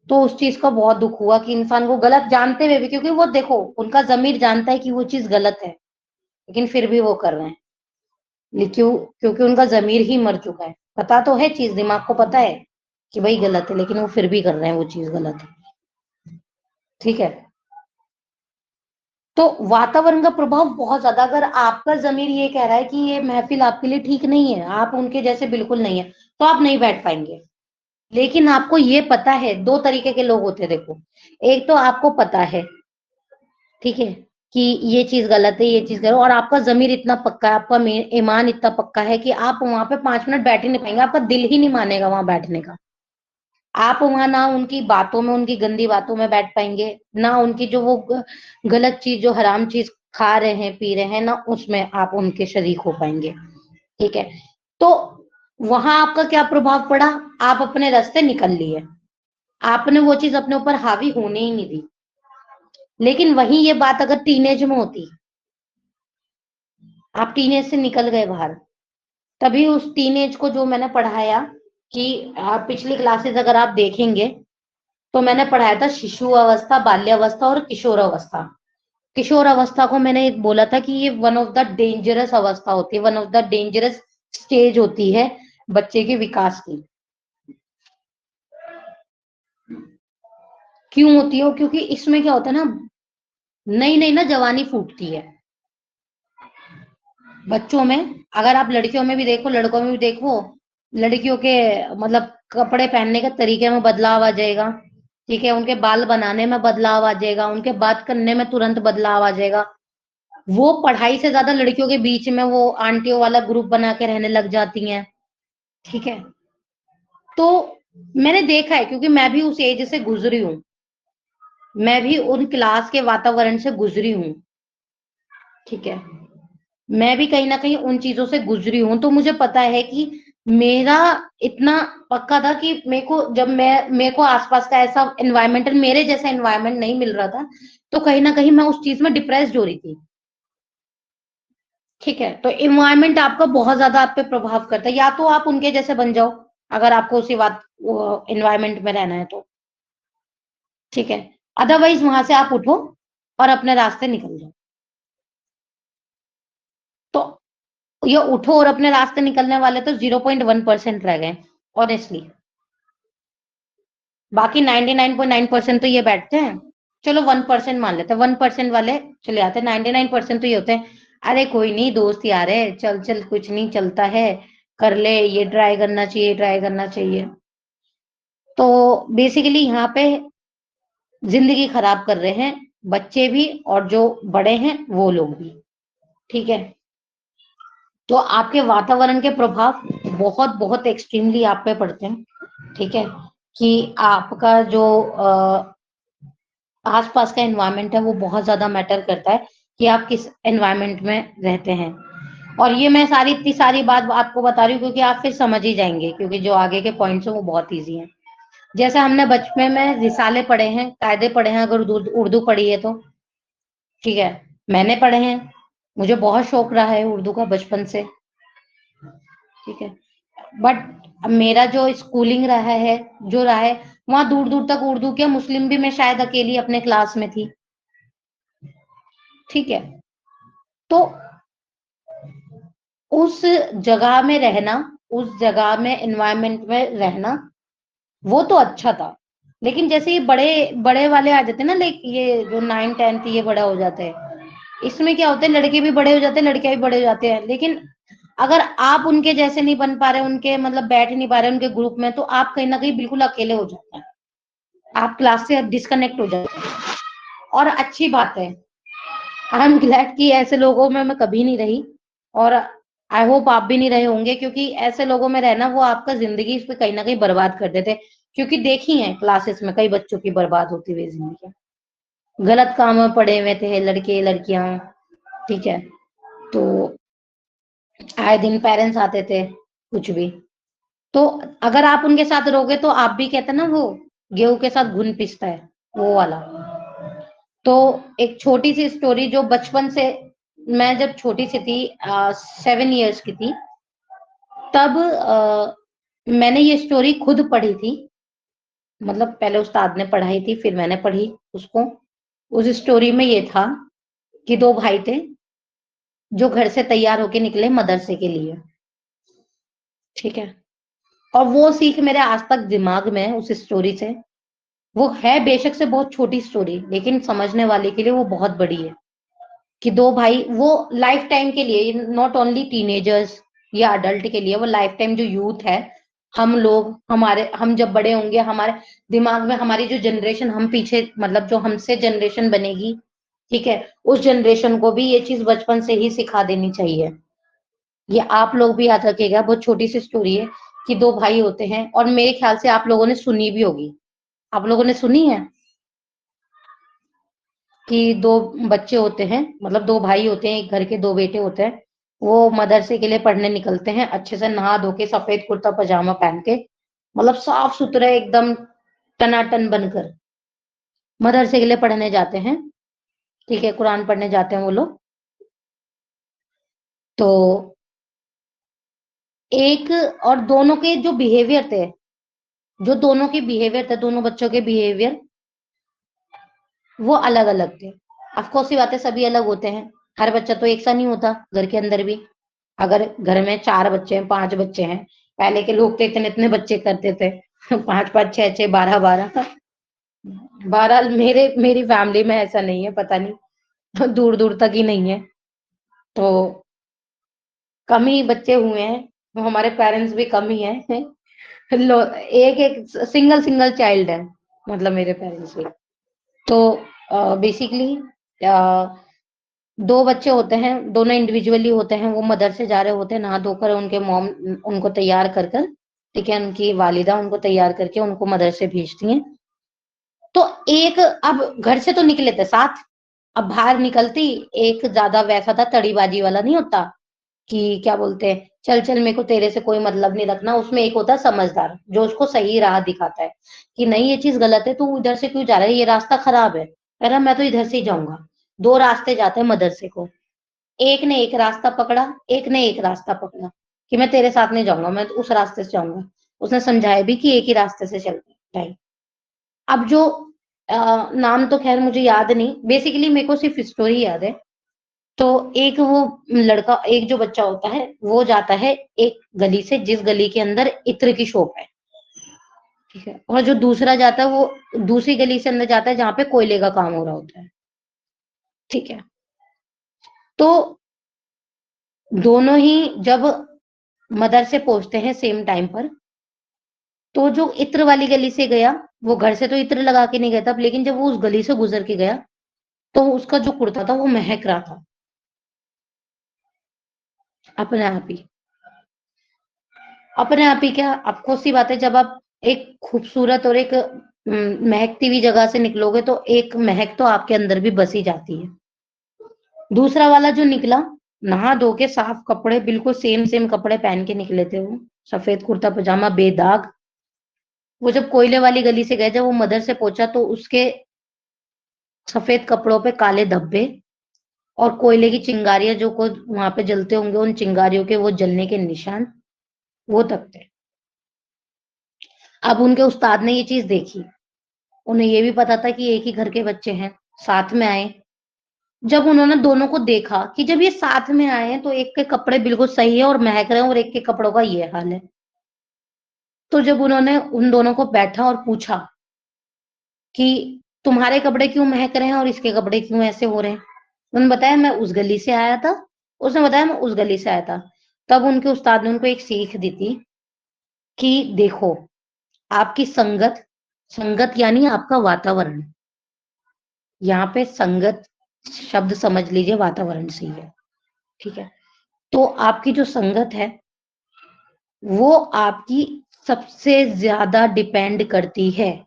तो उस चीज का बहुत दुख हुआ कि इंसान को गलत जानते हुए भी, क्योंकि वो देखो उनका जमीर जानता है कि वो चीज गलत है, लेकिन फिर भी वो कर रहे हैं। क्यों? क्योंकि उनका जमीर ही मर चुका है, पता तो है चीज, दिमाग को पता है कि भाई गलत है, लेकिन वो फिर भी कर रहे हैं, वो चीज गलत है, ठीक है। तो वातावरण का प्रभाव बहुत ज्यादा, अगर आपका जमीर ये कह रहा है कि ये महफिल आपके लिए ठीक नहीं है, आप उनके जैसे बिल्कुल नहीं है, तो आप नहीं बैठ पाएंगे। लेकिन आपको ये पता है, दो तरीके के लोग होते हैं, देखो, एक तो आपको पता है, ठीक है, कि ये चीज गलत है, ये चीज करो, और आपका जमीर इतना पक्का है, आपका ईमान इतना पक्का है कि आप वहां पे 5 मिनट बैठ ही नहीं पाएंगे, आपका दिल ही नहीं मानेगा वहां बैठने का। आप वहां ना उनकी बातों में, उनकी गंदी बातों में बैठ पाएंगे, ना उनकी जो वो गलत चीज, जो हराम चीज खा रहे हैं, पी रहे हैं ना, उसमें आप उनके शरीक हो पाएंगे, ठीक है। तो वहां आपका क्या प्रभाव पड़ा? आप अपने रास्ते निकल लिए, आपने वो चीज अपने ऊपर हावी होने ही नहीं दी। लेकिन वही ये बात अगर टीनेज में होती, आप टीनेज से निकल गए बाहर, तभी उस टीनेज को जो मैंने पढ़ाया, कि आप पिछली क्लासेस अगर आप देखेंगे, तो मैंने पढ़ाया था शिशु अवस्था, बाल्यावस्था और किशोर अवस्था। किशोर अवस्था को मैंने एक बोला था कि ये वन ऑफ द डेंजरस अवस्था होती है, one of the dangerous stage होती है बच्चे के विकास की। क्यों होती है? क्योंकि इसमें क्या होता है ना, नई नई ना जवानी फूटती है बच्चों में। अगर आप लड़कियों में भी देखो, लड़कों में भी देखो, लड़कियों के मतलब कपड़े पहनने के तरीके में बदलाव आ जाएगा, ठीक है, उनके बाल बनाने में बदलाव आ जाएगा, उनके बात करने में तुरंत बदलाव आ जाएगा। वो पढ़ाई से ज्यादा लड़कियों के बीच में वो आंटियों वाला ग्रुप बना के रहने लग जाती हैं, ठीक है। तो मैंने देखा है, क्योंकि मैं भी उस एज से गुजरी हूँ, मैं भी उन क्लास के वातावरण से गुजरी हूँ, ठीक है, मैं भी कहीं ना कहीं उन चीजों से गुजरी हूं, तो मुझे पता है कि मेरा इतना पक्का था कि मेरे को आसपास का ऐसा एनवायरमेंटल मेरे जैसा एनवायरमेंट नहीं मिल रहा था, तो कहीं ना कहीं मैं उस चीज में डिप्रेस्ड हो रही थी। ठीक है, तो इन्वायरमेंट आपका बहुत ज्यादा आप पे प्रभाव करता है, या तो आप उनके जैसे बन जाओ अगर आपको उसी बात इन्वायरमेंट में रहना है तो। ठीक है, अदरवाइज वहां से आप उठो और अपने रास्ते निकल जाओ। तो ये उठो और अपने रास्ते निकलने वाले तो 0.1% रह गए ऑनेस्टली। बाकी 99.9% तो ये बैठते हैं। चलो 1% मान लेते हैं, 1% वाले चले आते हैं, 99% तो ये होते हैं अरे कोई नहीं दोस्त यार है, चल चल कुछ नहीं चलता है, कर ले, ये ट्राई करना चाहिए, ट्राई करना चाहिए। तो बेसिकली यहाँ पे जिंदगी खराब कर रहे हैं बच्चे भी और जो बड़े हैं वो लोग भी। ठीक है, तो आपके वातावरण के प्रभाव बहुत बहुत एक्सट्रीमली आप पे पड़ते हैं। ठीक है, कि आपका जो आसपास का एनवायरनमेंट है वो बहुत ज्यादा मैटर करता है कि आप किस एनवायरनमेंट में रहते हैं। और ये मैं सारी इतनी सारी बात आपको बता रही हूँ क्योंकि आप फिर समझ ही जाएंगे, क्योंकि जो आगे के पॉइंट्स हैं वो बहुत ईजी हैं। जैसे हमने बचपन में रिसाले पढ़े हैं, कायदे पढ़े हैं, अगर उर्दू उर्दू पढ़ी है तो। ठीक है, मैंने पढ़े हैं, मुझे बहुत शौक रहा है उर्दू का बचपन से। ठीक है, बट मेरा जो स्कूलिंग रहा है, जो रहा है, वहां दूर दूर तक उर्दू क्या, मुस्लिम भी मैं शायद अकेली अपने क्लास में थी। ठीक है, तो उस जगह में रहना, उस जगह में एनवायरनमेंट में रहना वो तो अच्छा था। लेकिन जैसे ये बड़े बड़े वाले आ जाते हैं ना, लाइक ये जो 9th 10th ये बड़ा हो जाते हैं, इसमें क्या होता है लड़के भी बड़े हो जाते हैं, लड़कियां भी बड़े हो जाते हैं, लेकिन अगर आप उनके जैसे नहीं बन पा रहे, उनके मतलब बैठ नहीं पा रहे उनके ग्रुप में, तो आप कहीं ना कहीं बिल्कुल अकेले हो जाते हैं, आप क्लास से डिस्कनेक्ट हो जाते हैं। और अच्छी बात है, आई एम ग्लैड कि ऐसे लोगों में मैं कभी नहीं रही, और आई होप आप भी नहीं रहे होंगे, क्योंकि ऐसे लोगों में रहना वो आपका जिंदगी पे कहीं ना कहीं बर्बाद कर देते। क्योंकि देखी है क्लासेस में कई बच्चों की बर्बाद होती हुई जिंदगी, गलत काम में पड़े हुए थे लड़के लड़कियां। ठीक है, तो आए दिन पेरेंट्स आते थे कुछ भी, तो अगर आप उनके साथ रहोगे तो आप भी कहते हैं ना वो गेहूं के साथ घुन पिसता है, वो वाला। तो एक छोटी सी स्टोरी जो बचपन से, मैं जब छोटी सी थी 7 years की थी, तब मैंने ये स्टोरी खुद पढ़ी थी। मतलब पहले उस्ताद ने पढ़ाई थी, फिर मैंने पढ़ी उसको। उस स्टोरी में ये था कि दो भाई थे जो घर से तैयार होके निकले मदरसे के लिए। ठीक है, और वो सीख मेरे आज तक दिमाग में है उस स्टोरी से। वो है बेशक से बहुत छोटी स्टोरी, लेकिन समझने वाले के लिए वो बहुत बड़ी है। कि दो भाई वो लाइफ टाइम के लिए, नॉट ओनली टीनेजर्स या अडल्ट के लिए, वो लाइफ टाइम जो यूथ है, हम लोग, हमारे, हम जब बड़े होंगे हमारे दिमाग में, हमारी जो जनरेशन हम पीछे मतलब जो हमसे जनरेशन बनेगी, ठीक है, उस जनरेशन को भी ये चीज बचपन से ही सिखा देनी चाहिए। ये आप लोग भी याद रखिएगा, बहुत छोटी सी स्टोरी है कि दो भाई होते हैं, और मेरे ख्याल से आप लोगों ने सुनी भी होगी। आप लोगों ने सुनी है कि दो बच्चे होते हैं, मतलब दो भाई होते हैं, एक घर के दो बेटे होते हैं, वो मदरसे के लिए पढ़ने निकलते हैं, अच्छे से नहा धो के सफेद कुर्ता पजामा पहन के, मतलब साफ सुथरे एकदम टनाटन बनकर मदरसे के लिए पढ़ने जाते हैं। ठीक है, कुरान पढ़ने जाते हैं वो लोग। तो एक, और दोनों के जो बिहेवियर थे, जो दोनों के बिहेवियर थे, दोनों बच्चों के बिहेवियर वो अलग अलग थे। अफकोर्स ये बातें सभी अलग होते हैं, हर बच्चा तो एक सा नहीं होता घर के अंदर भी। अगर घर में 4 बच्चे हैं, 5 बच्चे हैं, पहले के लोग तो इतने इतने बच्चे करते थे 5 5 6 6 12 12। बहरहाल मेरी फैमिली में ऐसा नहीं है, पता नहीं दूर दूर तक ही नहीं है। तो कम ही बच्चे हुए हैं, तो हमारे पेरेंट्स भी कम ही हैं एक एक सिंगल सिंगल चाइल्ड है, मतलब मेरे पेरेंट्स भी। तो बेसिकली दो बच्चे होते हैं, दोनों इंडिविजुअली होते हैं, वो मदरसे जा रहे होते हैं नहा धोकर, उनके मॉम उनको तैयार कर कर, ठीक है, उनकी वालिदा उनको तैयार करके उनको मदरसे भेजती हैं। तो एक, अब घर से तो निकले थे साथ, अब बाहर निकलती एक ज्यादा वैसा था तड़ीबाजी वाला नहीं होता, कि क्या बोलते हैं, चल चल मेरे को तेरे से कोई मतलब नहीं रखना, उसमें एक होता है समझदार जो उसको सही राह दिखाता है कि नहीं ये चीज गलत है, तू इधर से क्यों जा रहा है, ये रास्ता खराब है, कह रहा मैं तो इधर से ही जाऊंगा। दो रास्ते जाते हैं मदरसे को, एक ने एक रास्ता पकड़ा, एक ने एक रास्ता पकड़ा, कि मैं तेरे साथ नहीं जाऊंगा, मैं तो उस रास्ते से जाऊंगा। उसने समझाया भी कि एक ही रास्ते से चल जाए। अब जो नाम तो खैर मुझे याद नहीं, बेसिकली मेरे को सिर्फ स्टोरी याद है। तो एक वो लड़का, एक जो बच्चा होता है वो जाता है एक गली से, जिस गली के अंदर इत्र की शॉप है, ठीक है, और जो दूसरा जाता है वो दूसरी गली से अंदर जाता है जहां पे कोयले का काम हो रहा होता है, ठीक है। तो दोनों ही जब मदरसे पहुंचते हैं सेम टाइम पर, तो जो इत्र वाली गली से गया, वो घर से तो इत्र लगा के नहीं गया था, लेकिन जब वो उस गली से गुजर के गया तो उसका जो कुर्ता था वो महक रहा था अपने आप ही। अपने आप ही क्या, आपको सी बात है, जब आप एक खूबसूरत और एक महकती हुई जगह से निकलोगे तो एक महक तो आपके अंदर भी बसी जाती है। दूसरा वाला जो निकला, नहा धो के साफ कपड़े, बिल्कुल सेम सेम कपड़े पहन के निकले थे वो, सफेद कुर्ता पजामा बेदाग। वो जब कोयले वाली गली से गए, जब वो मदर से पहुंचा तो उसके सफेद कपड़ों पे काले धब्बे, और कोयले की चिंगारियां जो को वहां पे जलते होंगे, उन चिंगारियों के वो जलने के निशान वो तक थे। अब उनके उस्ताद ने ये चीज देखी, उन्हें ये भी पता था कि एक ही घर के बच्चे हैं, साथ में आए। जब उन्होंने दोनों को देखा कि जब ये साथ में आए हैं तो एक के कपड़े बिल्कुल सही है और महक रहे हैं, और एक के कपड़ों का ये हाल है, तो जब उन्होंने उन दोनों को बैठा और पूछा कि तुम्हारे कपड़े क्यों महक रहे हैं और इसके कपड़े क्यों ऐसे हो रहे हैं, उन्होंने बताया मैं उस गली से आया था, उसने बताया मैं उस गली से आया था। तब उनके उस्ताद ने उनको एक सीख दी थी कि देखो, आपकी संगत, संगत यानी आपका वातावरण, यहाँ पे संगत शब्द समझ लीजिए वातावरण से ही है, ठीक है। तो आपकी जो संगत है वो आपकी सबसे ज्यादा डिपेंड करती है,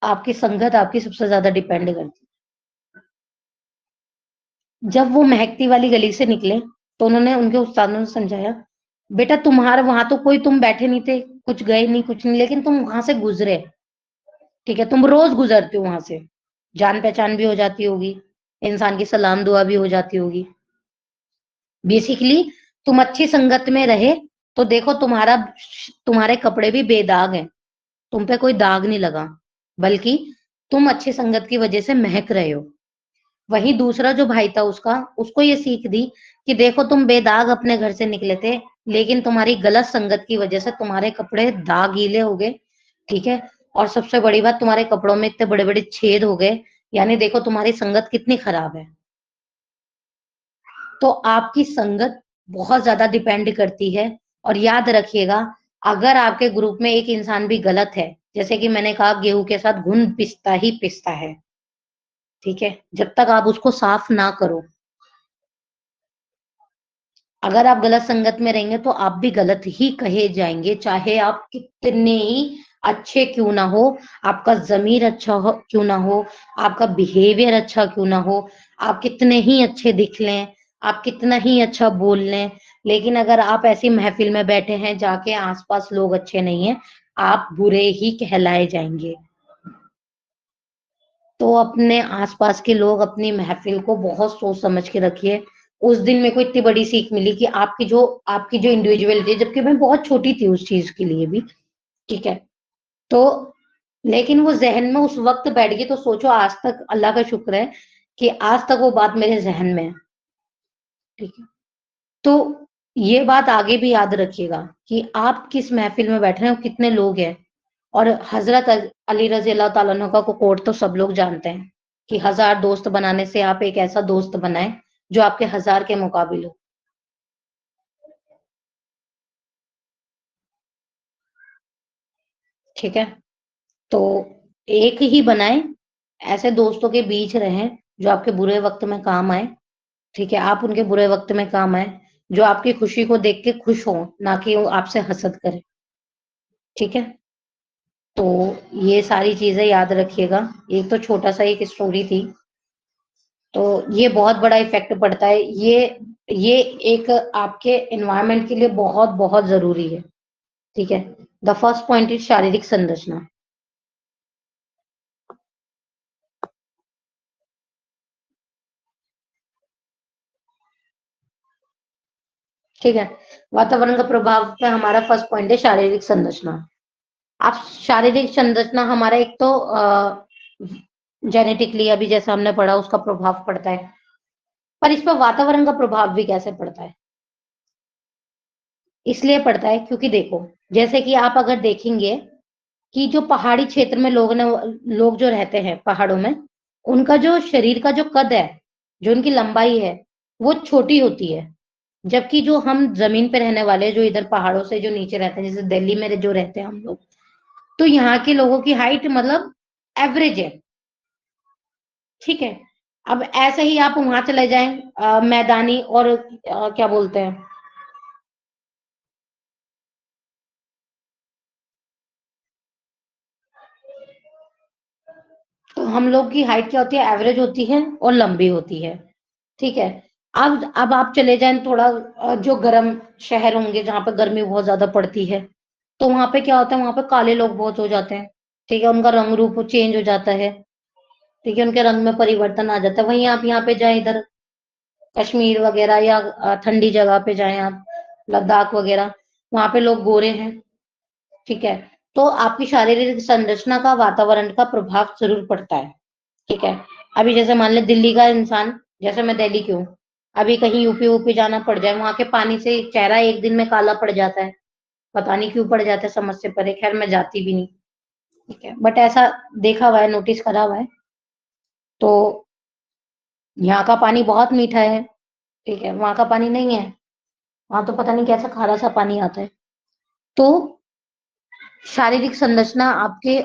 आपकी संगत आपकी सबसे ज्यादा डिपेंड करती है। जब वो महकती वाली गली से निकले तो उन्होंने, उनके उस्तादों ने समझाया, बेटा तुम्हारे वहां तो कोई, तुम बैठे नहीं थे, कुछ गए नहीं कुछ नहीं, लेकिन तुम वहां से गुजरे, ठीक है, तुम रोज गुजरते हो वहां से, जान पहचान भी हो जाती होगी, इंसान की सलाम दुआ भी हो जाती होगी। बेसिकली तुम अच्छी संगत में रहे तो देखो तुम्हारा, तुम्हारे कपड़े भी बेदाग हैं, तुम पे कोई दाग नहीं लगा, बल्कि तुम अच्छी संगत की वजह से महक रहे हो। वहीं दूसरा जो भाई था उसका, उसको ये सीख दी कि देखो तुम बेदाग अपने घर से निकले थे, लेकिन तुम्हारी गलत संगत की वजह से तुम्हारे कपड़े दाग गीले हो गए, ठीक है, और सबसे बड़ी बात तुम्हारे कपड़ों में इतने बड़े बड़े छेद हो गए, यानी देखो तुम्हारी संगत कितनी खराब है। तो आपकी संगत बहुत ज्यादा डिपेंड करती है। और याद रखिएगा, अगर आपके ग्रुप में एक इंसान भी गलत है, जैसे कि मैंने कहा गेहूं के साथ घुन पिसता ही पिसता है, ठीक है, जब तक आप उसको साफ ना करो, अगर आप गलत संगत में रहेंगे तो आप भी गलत ही कहे जाएंगे, चाहे आप कितने ही अच्छे क्यों ना हो, आपका जमीर अच्छा हो क्यों ना हो, आपका बिहेवियर अच्छा क्यों ना हो, आप कितने ही अच्छे दिख लें, आप कितना ही अच्छा बोल लें, लेकिन अगर आप ऐसी महफिल में बैठे हैं जाके आसपास लोग अच्छे नहीं है, आप बुरे ही कहलाए जाएंगे। तो अपने आसपास के लोग, अपनी महफिल को बहुत सोच समझ के रखिए। उस दिन मेरे को इतनी बड़ी सीख मिली कि आपकी जो इंडिविजुअलिटी है, जबकि मैं बहुत छोटी थी उस चीज के लिए भी, ठीक है, तो लेकिन वो जहन में उस वक्त बैठ गई, तो सोचो आज तक अल्लाह का शुक्र है कि आज तक वो बात मेरे जहन में है, ठीक है। तो ये बात आगे भी याद रखिएगा कि आप किस महफिल में बैठ रहे हो, कितने लोग हैं। और हजरत अली रजी अल्लाह ताला अन्हु का कोट तो सब लोग जानते हैं कि 1000 दोस्त बनाने से आप एक ऐसा दोस्त बनाए जो आपके 1000 के मुकाबिल हो, ठीक है। तो एक ही बनाए, ऐसे दोस्तों के बीच रहें जो आपके बुरे वक्त में काम आए, ठीक है, आप उनके बुरे वक्त में काम आए, जो आपकी खुशी को देख के खुश हो, ना कि वो आपसे हसद करे, ठीक है। तो ये सारी चीजें याद रखिएगा। एक तो छोटा सा एक स्टोरी थी, तो ये बहुत बड़ा इफेक्ट पड़ता है। ये एक आपके एनवायरनमेंट के लिए बहुत बहुत जरूरी है। ठीक है। द फर्स्ट पॉइंट इज शारीरिक संरचना। ठीक है। वातावरण का प्रभाव पे हमारा फर्स्ट पॉइंट है शारीरिक संरचना। आप शारीरिक संरचना हमारा एक तो जेनेटिकली अभी जैसा हमने पढ़ा उसका प्रभाव पड़ता है, पर इस पर वातावरण का प्रभाव भी कैसे पड़ता है? इसलिए पड़ता है क्योंकि देखो, जैसे कि आप अगर देखेंगे कि जो पहाड़ी क्षेत्र में लोग जो रहते हैं पहाड़ों में, उनका जो शरीर का जो कद है, जो उनकी लंबाई है, वो छोटी होती है। जबकि जो हम जमीन पे रहने वाले, जो इधर पहाड़ों से जो नीचे रहते हैं, जैसे दिल्ली में जो रहते हैं हम लोग, तो यहाँ के लोगों की हाइट मतलब एवरेज है। ठीक है। अब ऐसे ही आप वहां चले जाएं, मैदानी और क्या बोलते हैं, तो हम लोग की हाइट क्या होती है? एवरेज होती है और लंबी होती है। ठीक है। अब आप चले जाएं थोड़ा जो गर्म शहर होंगे जहां पे गर्मी बहुत ज्यादा पड़ती है, तो वहां पे क्या होता है? वहां पे काले लोग बहुत हो जाते हैं। ठीक है। उनका रंग रूप चेंज हो जाता है। ठीक है। उनके रंग में परिवर्तन आ जाता है। वहीं आप यहाँ पे जाए, इधर कश्मीर वगैरह या ठंडी जगह पे जाएं आप, लद्दाख वगैरह, वहां पे लोग गोरे हैं। ठीक है। तो आपकी शारीरिक संरचना का वातावरण का प्रभाव जरूर पड़ता है। ठीक है। अभी जैसे मान ले दिल्ली का इंसान, जैसे मैं दिल्ली की हूँ, अभी कहीं यूपी ऊपी जाना पड़ जाए, वहां के पानी से चेहरा एक दिन में काला पड़ जाता है। पता नहीं क्यों पड़ जाता है, समझ से परे। खैर मैं जाती भी नहीं। ठीक है। बट ऐसा देखा हुआ है, नोटिस करा हुआ है। तो यहाँ का पानी बहुत मीठा है। ठीक है। वहां का पानी नहीं है। वहां तो पता नहीं कैसा खारा सा पानी आता है। तो शारीरिक संरचना आपके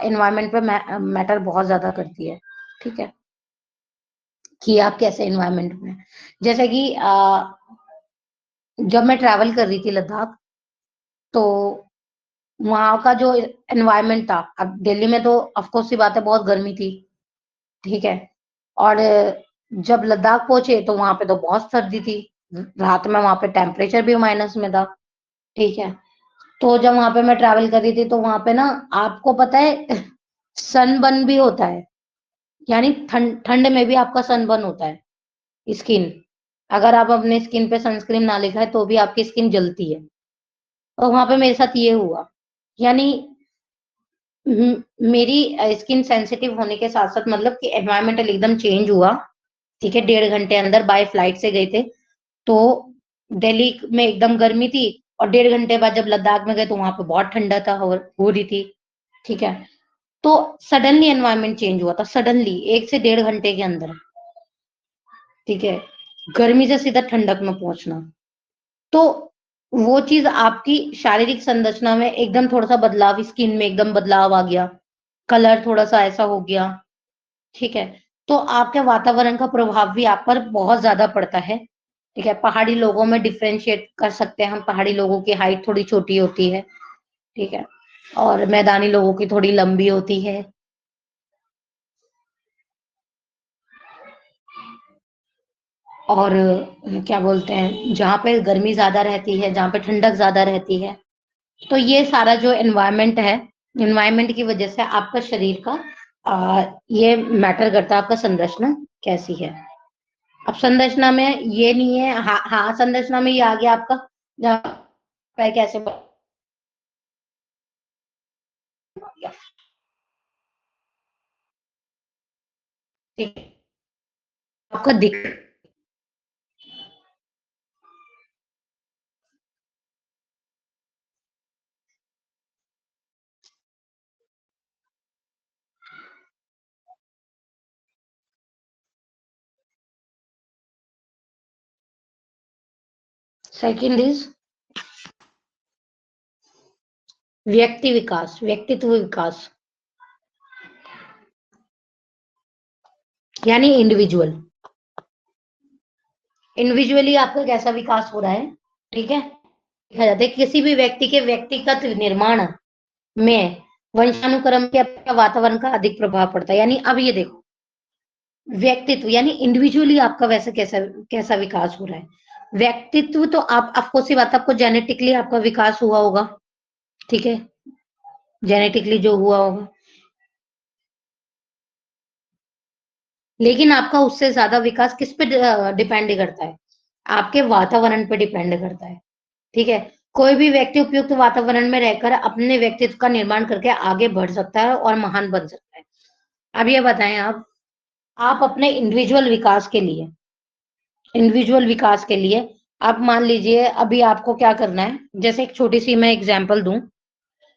एनवायरनमेंट पे मैटर बहुत ज्यादा करती है। ठीक है। कि आप कैसे एनवायरनमेंट में, जैसे कि जब मैं ट्रैवल कर रही थी लद्दाख, तो वहां का जो एनवायरनमेंट था, अब दिल्ली में तो ऑफकोर्स सी बात है बहुत गर्मी थी। ठीक है। और जब लद्दाख पहुंचे तो वहां पे तो बहुत सर्दी थी। रात में वहां पे टेम्परेचर भी माइनस में था। ठीक है। तो जब वहां पे मैं ट्रैवल कर रही थी, तो वहां पे ना, आपको पता है, सनबर्न भी होता है। यानी ठंड ठंड में भी आपका सनबर्न होता है। स्किन, अगर आप अपने स्किन पे सनस्क्रीन ना लगाए तो भी आपकी स्किन जलती है। और वहां पे मेरे साथ ये हुआ। यानी मेरी स्किन सेंसिटिव होने के साथ साथ, मतलब कि एनवायरमेंटल एकदम चेंज हुआ। ठीक है। 1.5 घंटे अंदर बाय फ्लाइट से गए थे। तो दिल्ली में एकदम गर्मी थी, और 1.5 घंटे बाद जब लद्दाख में गए तो वहां पे बहुत ठंडा था, हो रही थी। ठीक है। तो सडनली एनवायरनमेंट चेंज हुआ था, सडनली 1 से 1.5 घंटे के अंदर। ठीक है। गर्मी से सीधा ठंडक में पहुंचना। तो वो चीज आपकी शारीरिक संरचना में एकदम थोड़ा सा बदलाव, स्किन में एकदम बदलाव आ गया, कलर थोड़ा सा ऐसा हो गया। ठीक है। तो आपके वातावरण का प्रभाव भी आप पर बहुत ज्यादा पड़ता है। ठीक है। पहाड़ी लोगों में डिफ्रेंशिएट कर सकते हैं हम, पहाड़ी लोगों की हाइट थोड़ी छोटी होती है। ठीक है। और मैदानी लोगों की थोड़ी लंबी होती है। और क्या बोलते हैं, जहाँ पे गर्मी ज्यादा रहती है, जहाँ पे ठंडक ज्यादा रहती है, तो ये सारा जो एनवायरनमेंट है, एनवायरनमेंट की वजह से आपका शरीर का ये मैटर करता है, आपका संरचना कैसी है। अब संरचना में ये नहीं है, हाँ हाँ, संरचना में ये आ गया आपका, जहाँ पे कैसे बनेगा। ठीक है। आपका दिख, सेकंड इज व्यक्ति विकास, व्यक्तित्व विकास, यानी इंडिविजुअल, इंडिविजुअली आपका कैसा विकास हो रहा है। ठीक है। देखा जाता है किसी भी व्यक्ति के व्यक्तिगत निर्माण में वंशानुक्रम के, आपका वातावरण का अधिक प्रभाव पड़ता है। यानी अब ये देखो, व्यक्तित्व यानी इंडिविजुअली आपका वैसे कैसा कैसा विकास हो रहा है। व्यक्तित्व तो आप आपको सी बात, आपको जेनेटिकली आपका विकास हुआ होगा, ठीक है, जेनेटिकली जो हुआ होगा, लेकिन आपका उससे ज्यादा विकास किस पे डिपेंड करता है? आपके वातावरण पे डिपेंड करता है, ठीक है। कोई भी व्यक्ति उपयुक्त वातावरण में रहकर अपने व्यक्तित्व का निर्माण करके आगे बढ़ सकता है और महान बन सकता है। अब ये बताएं आप अपने इंडिविजुअल विकास के लिए आप मान लीजिए अभी आपको क्या करना है, जैसे एक छोटी सी मैं एग्जांपल दूं,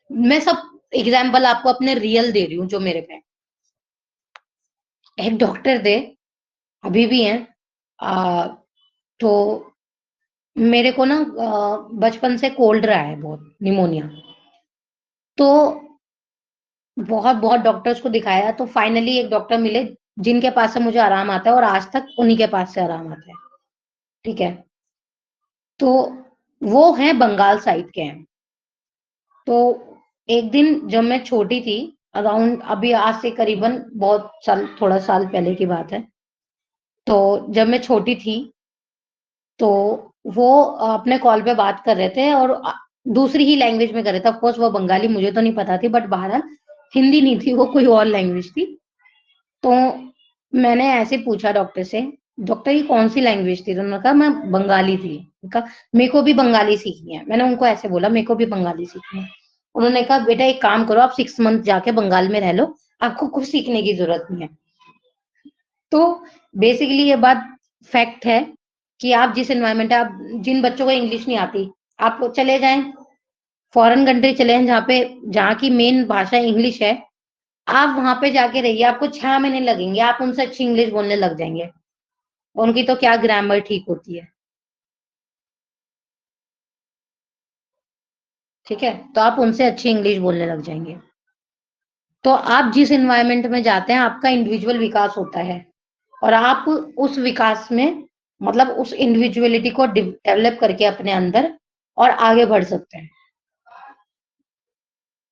मैं सब एग्जांपल आपको अपने रियल दे रही हूँ जो मेरे पे। एक डॉक्टर थे, अभी भी हैं, आ, तो मेरे को ना बचपन से कोल्ड रहा है, बहुत निमोनिया। तो बहुत बहुत डॉक्टर्स को दिखाया, तो फाइनली एक डॉक्टर मिले जिनके पास से मुझे आराम आता है, और आज तक उन्हीं के पास से आराम आता है, ठीक है। तो वो हैं बंगाल साइड के हैं। तो एक दिन जब मैं छोटी थी, अराउंड अभी आज से करीबन बहुत साल, थोड़ा साल पहले की बात है, तो जब मैं छोटी थी, तो वो अपने कॉल पे बात कर रहे थे, और दूसरी ही लैंग्वेज में कर रहे थे। ऑफ कोर्स वो बंगाली, मुझे तो नहीं पता थी, बट बहरहाल हिंदी नहीं थी वो, कोई और लैंग्वेज थी। तो मैंने ऐसे पूछा डॉक्टर से, डॉक्टर ये कौन सी लैंग्वेज थी? तो उन्होंने कहा मैं बंगाली थी। कहा मेरे को भी बंगाली सीखनी है। मैंने उनको ऐसे बोला मेरे को भी बंगाली सीखनी है। उन्होंने कहा बेटा एक काम करो, आप 6 मंथ जाके बंगाल में रह लो, आपको कुछ सीखने की जरूरत नहीं है। तो बेसिकली ये बात फैक्ट है कि आप जिस एनवायरमेंट है, आप जिन बच्चों को इंग्लिश नहीं आती, आप चले जाएं फॉरेन कंट्री, चले जाएं जहाँ पे, जहाँ की मेन भाषा इंग्लिश है, आप वहां पे जाके रहिए, आपको 6 महीने लगेंगे, आप उनसे अच्छी इंग्लिश बोलने लग जाएंगे। उनकी तो क्या ग्रामर ठीक होती है, ठीक है, तो आप उनसे अच्छी इंग्लिश बोलने लग जाएंगे। तो आप जिस एनवायरनमेंट में जाते हैं, आपका इंडिविजुअल विकास होता है, और आप उस विकास में, मतलब उस इंडिविजुअलिटी को डेवलप करके अपने अंदर और आगे बढ़ सकते हैं,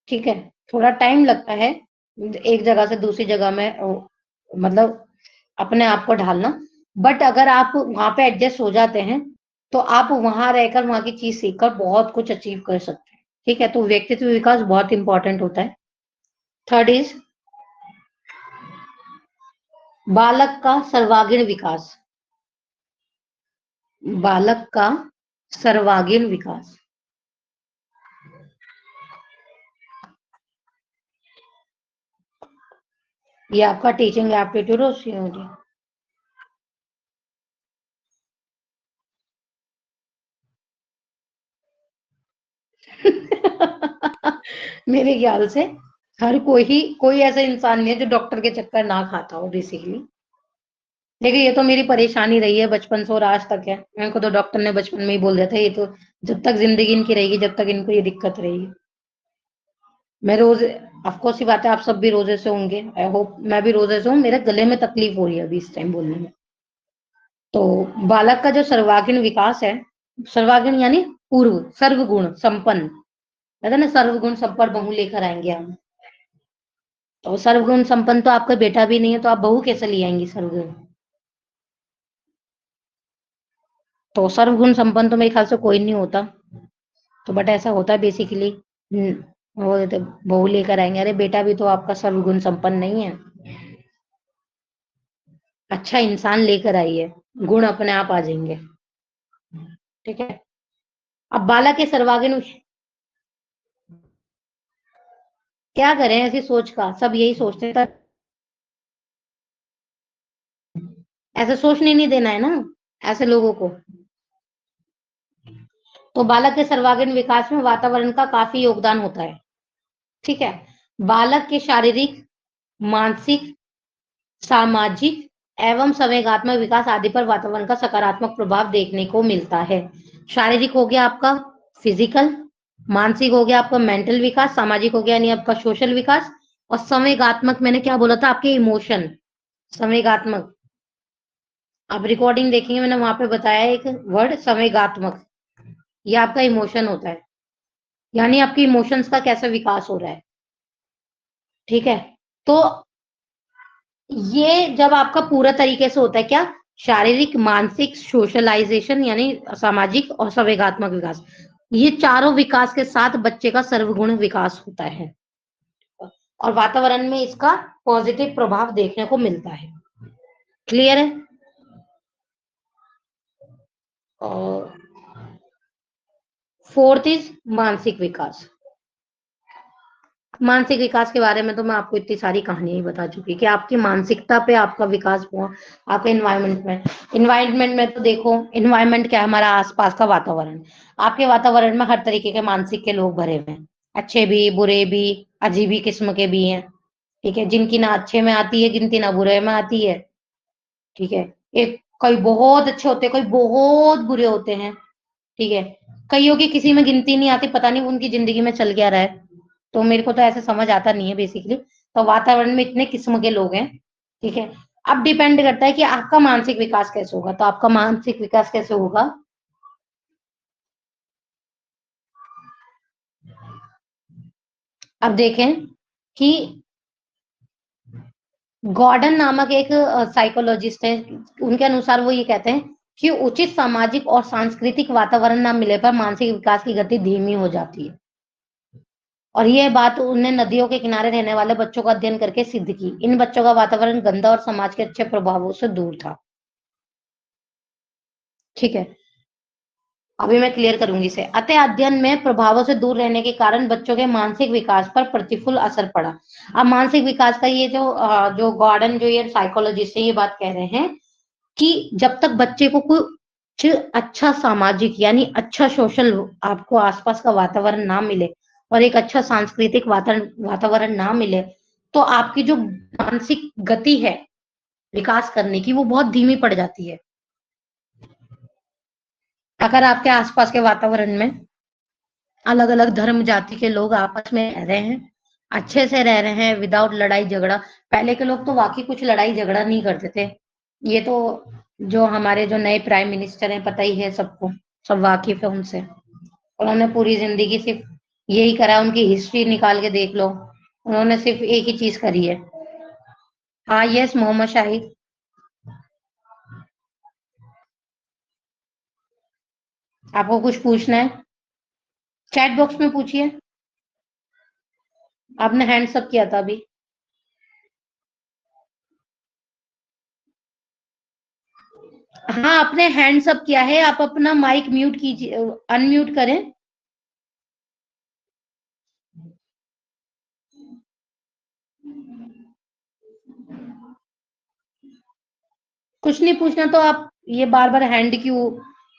ठीक है। थोड़ा टाइम लगता है एक जगह से दूसरी जगह में मतलब अपने आप को ढालना, बट अगर आप वहां पे एडजस्ट हो जाते हैं, तो आप वहां रहकर वहां की चीज सीखकर बहुत कुछ अचीव कर सकते हैं, ठीक है। तो व्यक्तित्व विकास बहुत इंपॉर्टेंट होता है। थर्ड इज बालक का सर्वांगीण विकास। बालक का सर्वांगीण विकास, ये आपका टीचिंग एप्टीट्यूड और सीओडी। मेरे ख्याल से हर कोई ऐसा इंसान नहीं है जो डॉक्टर के चक्कर ना खाता हो बेसिकली। देखिए ये तो मेरी परेशानी रही है बचपन से और आज तक है। मेरे को तो डॉक्टर ने बचपन में ही बोल दिया था ये तो जब तक जिंदगी इनकी रहेगी, जब तक इनको ये दिक्कत रहेगी। मैं रोज, ऑफ कोर्स सी बात है, आप सब भी रोजे से होंगे, आई होप मैं भी रोजे से हूँ, मेरे गले में तकलीफ हो रही है अभी इस टाइम बोलने में। तो बालक का जो सर्वांगीण विकास है, सर्वांगीण यानी पूर्व सर्वगुण संपन्न, कहते हैं ना सर्वगुण संपन्न बहू लेकर आएंगे हम। तो सर्वगुण संपन्न तो आपका बेटा भी नहीं है, तो आप बहू कैसे ले आएंगी सर्वगुण? तो सर्वगुण संपन्न तो मेरे ख्याल से कोई नहीं होता। तो बट ऐसा होता है बेसिकली, वो तो बहू लेकर आएंगे, अरे बेटा भी तो आपका सर्वगुण संपन्न नहीं है, अच्छा इंसान लेकर आइए, गुण अपने आप आ जाएंगे, ठीक है। अब बालक के सर्वांगीण, क्या करें ऐसी सोच का, सब यही सोचते हैं, ऐसे सोचने नहीं देना है ना ऐसे लोगों को। तो बालक के सर्वांगीण विकास में वातावरण का काफी योगदान होता है, ठीक है। बालक के शारीरिक, मानसिक, सामाजिक एवं संवेगात्मक विकास आदि पर वातावरण का सकारात्मक प्रभाव देखने को मिलता है। शारीरिक हो गया आपका फिजिकल, मानसिक हो गया आपका मेंटल विकास, सामाजिक हो गया यानी आपका सोशल विकास, और संवेगात्मक मैंने क्या बोला था, आपके इमोशन। संवेगात्मक, आप रिकॉर्डिंग देखेंगे, मैंने वहां पे बताया एक वर्ड संवेगात्मक, ये आपका इमोशन होता है, यानी आपके इमोशंस का कैसा विकास हो रहा है, ठीक है। तो ये जब आपका पूरा तरीके से होता है क्या, शारीरिक, मानसिक, सोशलाइजेशन यानी सामाजिक और संवेगात्मक विकास, ये चारों विकास के साथ बच्चे का सर्वगुण विकास होता है और वातावरण में इसका पॉजिटिव प्रभाव देखने को मिलता है। क्लियर है? और फोर्थ इज मानसिक विकास। मानसिक विकास के बारे में तो मैं आपको इतनी सारी कहानियां ही बता चुकी कि आपकी मानसिकता पे आपका विकास हुआ, आपके इन्वायरमेंट में तो देखो, इन्वायरमेंट क्या है, हमारा आसपास का वातावरण। आपके वातावरण में हर तरीके के मानसिक के लोग भरे हुए हैं, अच्छे भी, बुरे भी, अजीबी किस्म के भी हैं। ठीक है, जिनकी ना अच्छे में आती है, गिनती ना बुरे में आती है। ठीक है, एक कोई बहुत अच्छे होते हैं, कोई बहुत बुरे होते हैं। ठीक है, कईयों की किसी में गिनती नहीं आती, पता नहीं उनकी जिंदगी में चल क्या रहा है। तो मेरे को तो ऐसे समझ आता नहीं है बेसिकली। तो वातावरण में इतने किस्म के लोग हैं। ठीक है, अब डिपेंड करता है कि आपका मानसिक विकास कैसे होगा। तो आपका मानसिक विकास कैसे होगा, अब देखें कि गॉर्डन नामक एक साइकोलॉजिस्ट है, उनके अनुसार वो ये कहते हैं कि उचित सामाजिक और सांस्कृतिक वातावरण ना मिले पर मानसिक विकास की गति धीमी हो जाती है। और ये बात उनने नदियों के किनारे रहने वाले बच्चों का अध्ययन करके सिद्ध की। इन बच्चों का वातावरण गंदा और समाज के अच्छे प्रभावों से दूर था। ठीक है, अभी मैं क्लियर करूंगी इसे। अतः अध्ययन में प्रभावों से दूर रहने के कारण बच्चों के मानसिक विकास पर प्रतिकूल असर पड़ा। अब मानसिक विकास का ये जो गॉर्डन, जो ये साइकोलॉजिस्ट है, ये बात कह रहे हैं कि जब तक बच्चे को कुछ अच्छा सामाजिक यानी अच्छा सोशल आपको आसपास का वातावरण ना मिले और एक अच्छा सांस्कृतिक वातावरण ना मिले, तो आपकी जो मानसिक गति है विकास करने की, वो बहुत धीमी पड़ जाती है। अगर आपके आसपास के वातावरण में अलग अलग धर्म जाति के लोग आपस में रह रहे हैं, अच्छे से रह रहे हैं, विदाउट लड़ाई झगड़ा। पहले के लोग तो वाकई कुछ लड़ाई झगड़ा नहीं करते थे। ये तो जो हमारे जो नए प्राइम मिनिस्टर हैं, पता ही है सबको, सब वाकिफ है उनसे। उन्होंने पूरी जिंदगी सिर्फ यही करा, उनकी हिस्ट्री निकाल के देख लो, उन्होंने सिर्फ एक ही चीज करी है। हाँ, यस मोहम्मद शाहिद, आपको कुछ पूछना है चैट बॉक्स में पूछिए। आपने हैंड्स अप किया था अभी। हाँ, आपने हैंड्स अप किया है, आप अपना माइक म्यूट कीजिए, अनम्यूट करें। कुछ नहीं पूछना तो आप ये बार बार हैंड क्यों,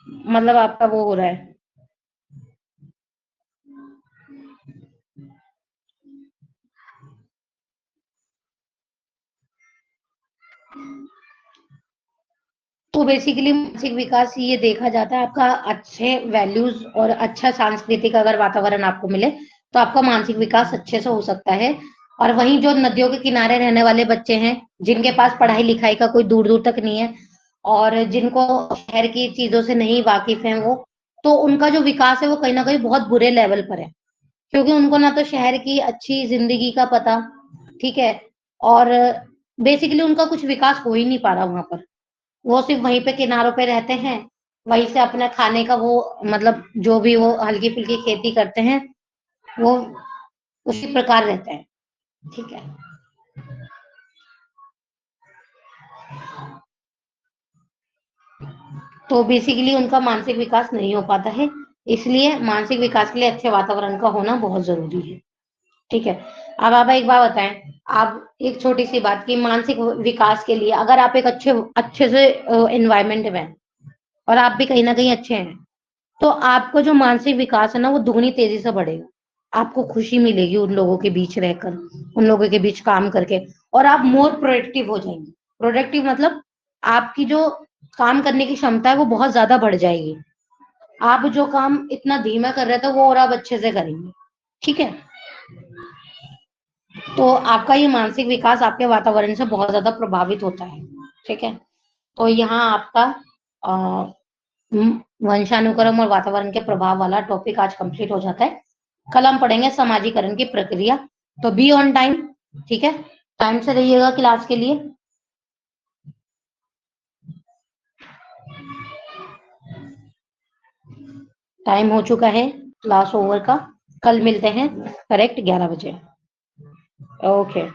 मतलब आपका वो हो रहा है। तो बेसिकली मानसिक विकास ये देखा जाता है, आपका अच्छे वैल्यूज और अच्छा सांस्कृतिक अगर वातावरण आपको मिले तो आपका मानसिक विकास अच्छे से हो सकता है। और वहीं जो नदियों के किनारे रहने वाले बच्चे हैं, जिनके पास पढ़ाई लिखाई का कोई दूर दूर तक नहीं है और जिनको शहर की चीजों से नहीं वाकिफ है वो, तो उनका जो विकास है वो कहीं ना कहीं बहुत बुरे लेवल पर है, क्योंकि उनको ना तो शहर की अच्छी जिंदगी का पता। ठीक है, और बेसिकली उनका कुछ विकास हो ही नहीं पा रहा वहां पर। वो सिर्फ वहीं पे किनारों पे रहते हैं, वहीं से अपने खाने का वो, मतलब जो भी वो हल्की फुल्की खेती करते हैं, वो उसी प्रकार रहते हैं। ठीक है, तो बेसिकली उनका मानसिक विकास नहीं हो पाता है। इसलिए मानसिक विकास के लिए अच्छे वातावरण का होना बहुत जरूरी है। ठीक है, अब आप एक बात बताएं, आप एक छोटी सी बात की मानसिक विकास के लिए, अगर आप एक अच्छे अच्छे से एनवायरमेंट में हैं और आप भी कहीं ना कहीं अच्छे हैं, तो आपको जो मानसिक विकास है ना वो दुगनी तेजी से बढ़ेगा। आपको खुशी मिलेगी उन लोगों के बीच रहकर, उन लोगों के बीच काम करके, और आप मोर प्रोडक्टिव हो जाएंगे। प्रोडक्टिव मतलब आपकी जो काम करने की क्षमता है वो बहुत ज्यादा बढ़ जाएगी। आप जो काम इतना धीमा कर रहे थे वो और आप अच्छे से करेंगे। ठीक है, तो आपका ये मानसिक विकास आपके वातावरण से बहुत ज्यादा प्रभावित होता है। ठीक है, तो यहाँ आपका अ, वंशानुक्रम और वातावरण के प्रभाव वाला टॉपिक आज कंप्लीट हो जाता है। कल हम पढ़ेंगे समाजीकरण की प्रक्रिया। तो बी ऑन टाइम। ठीक है, टाइम से रहिएगा क्लास के लिए। टाइम हो चुका है क्लास ओवर का। कल मिलते हैं करेक्ट 11 बजे। ओके।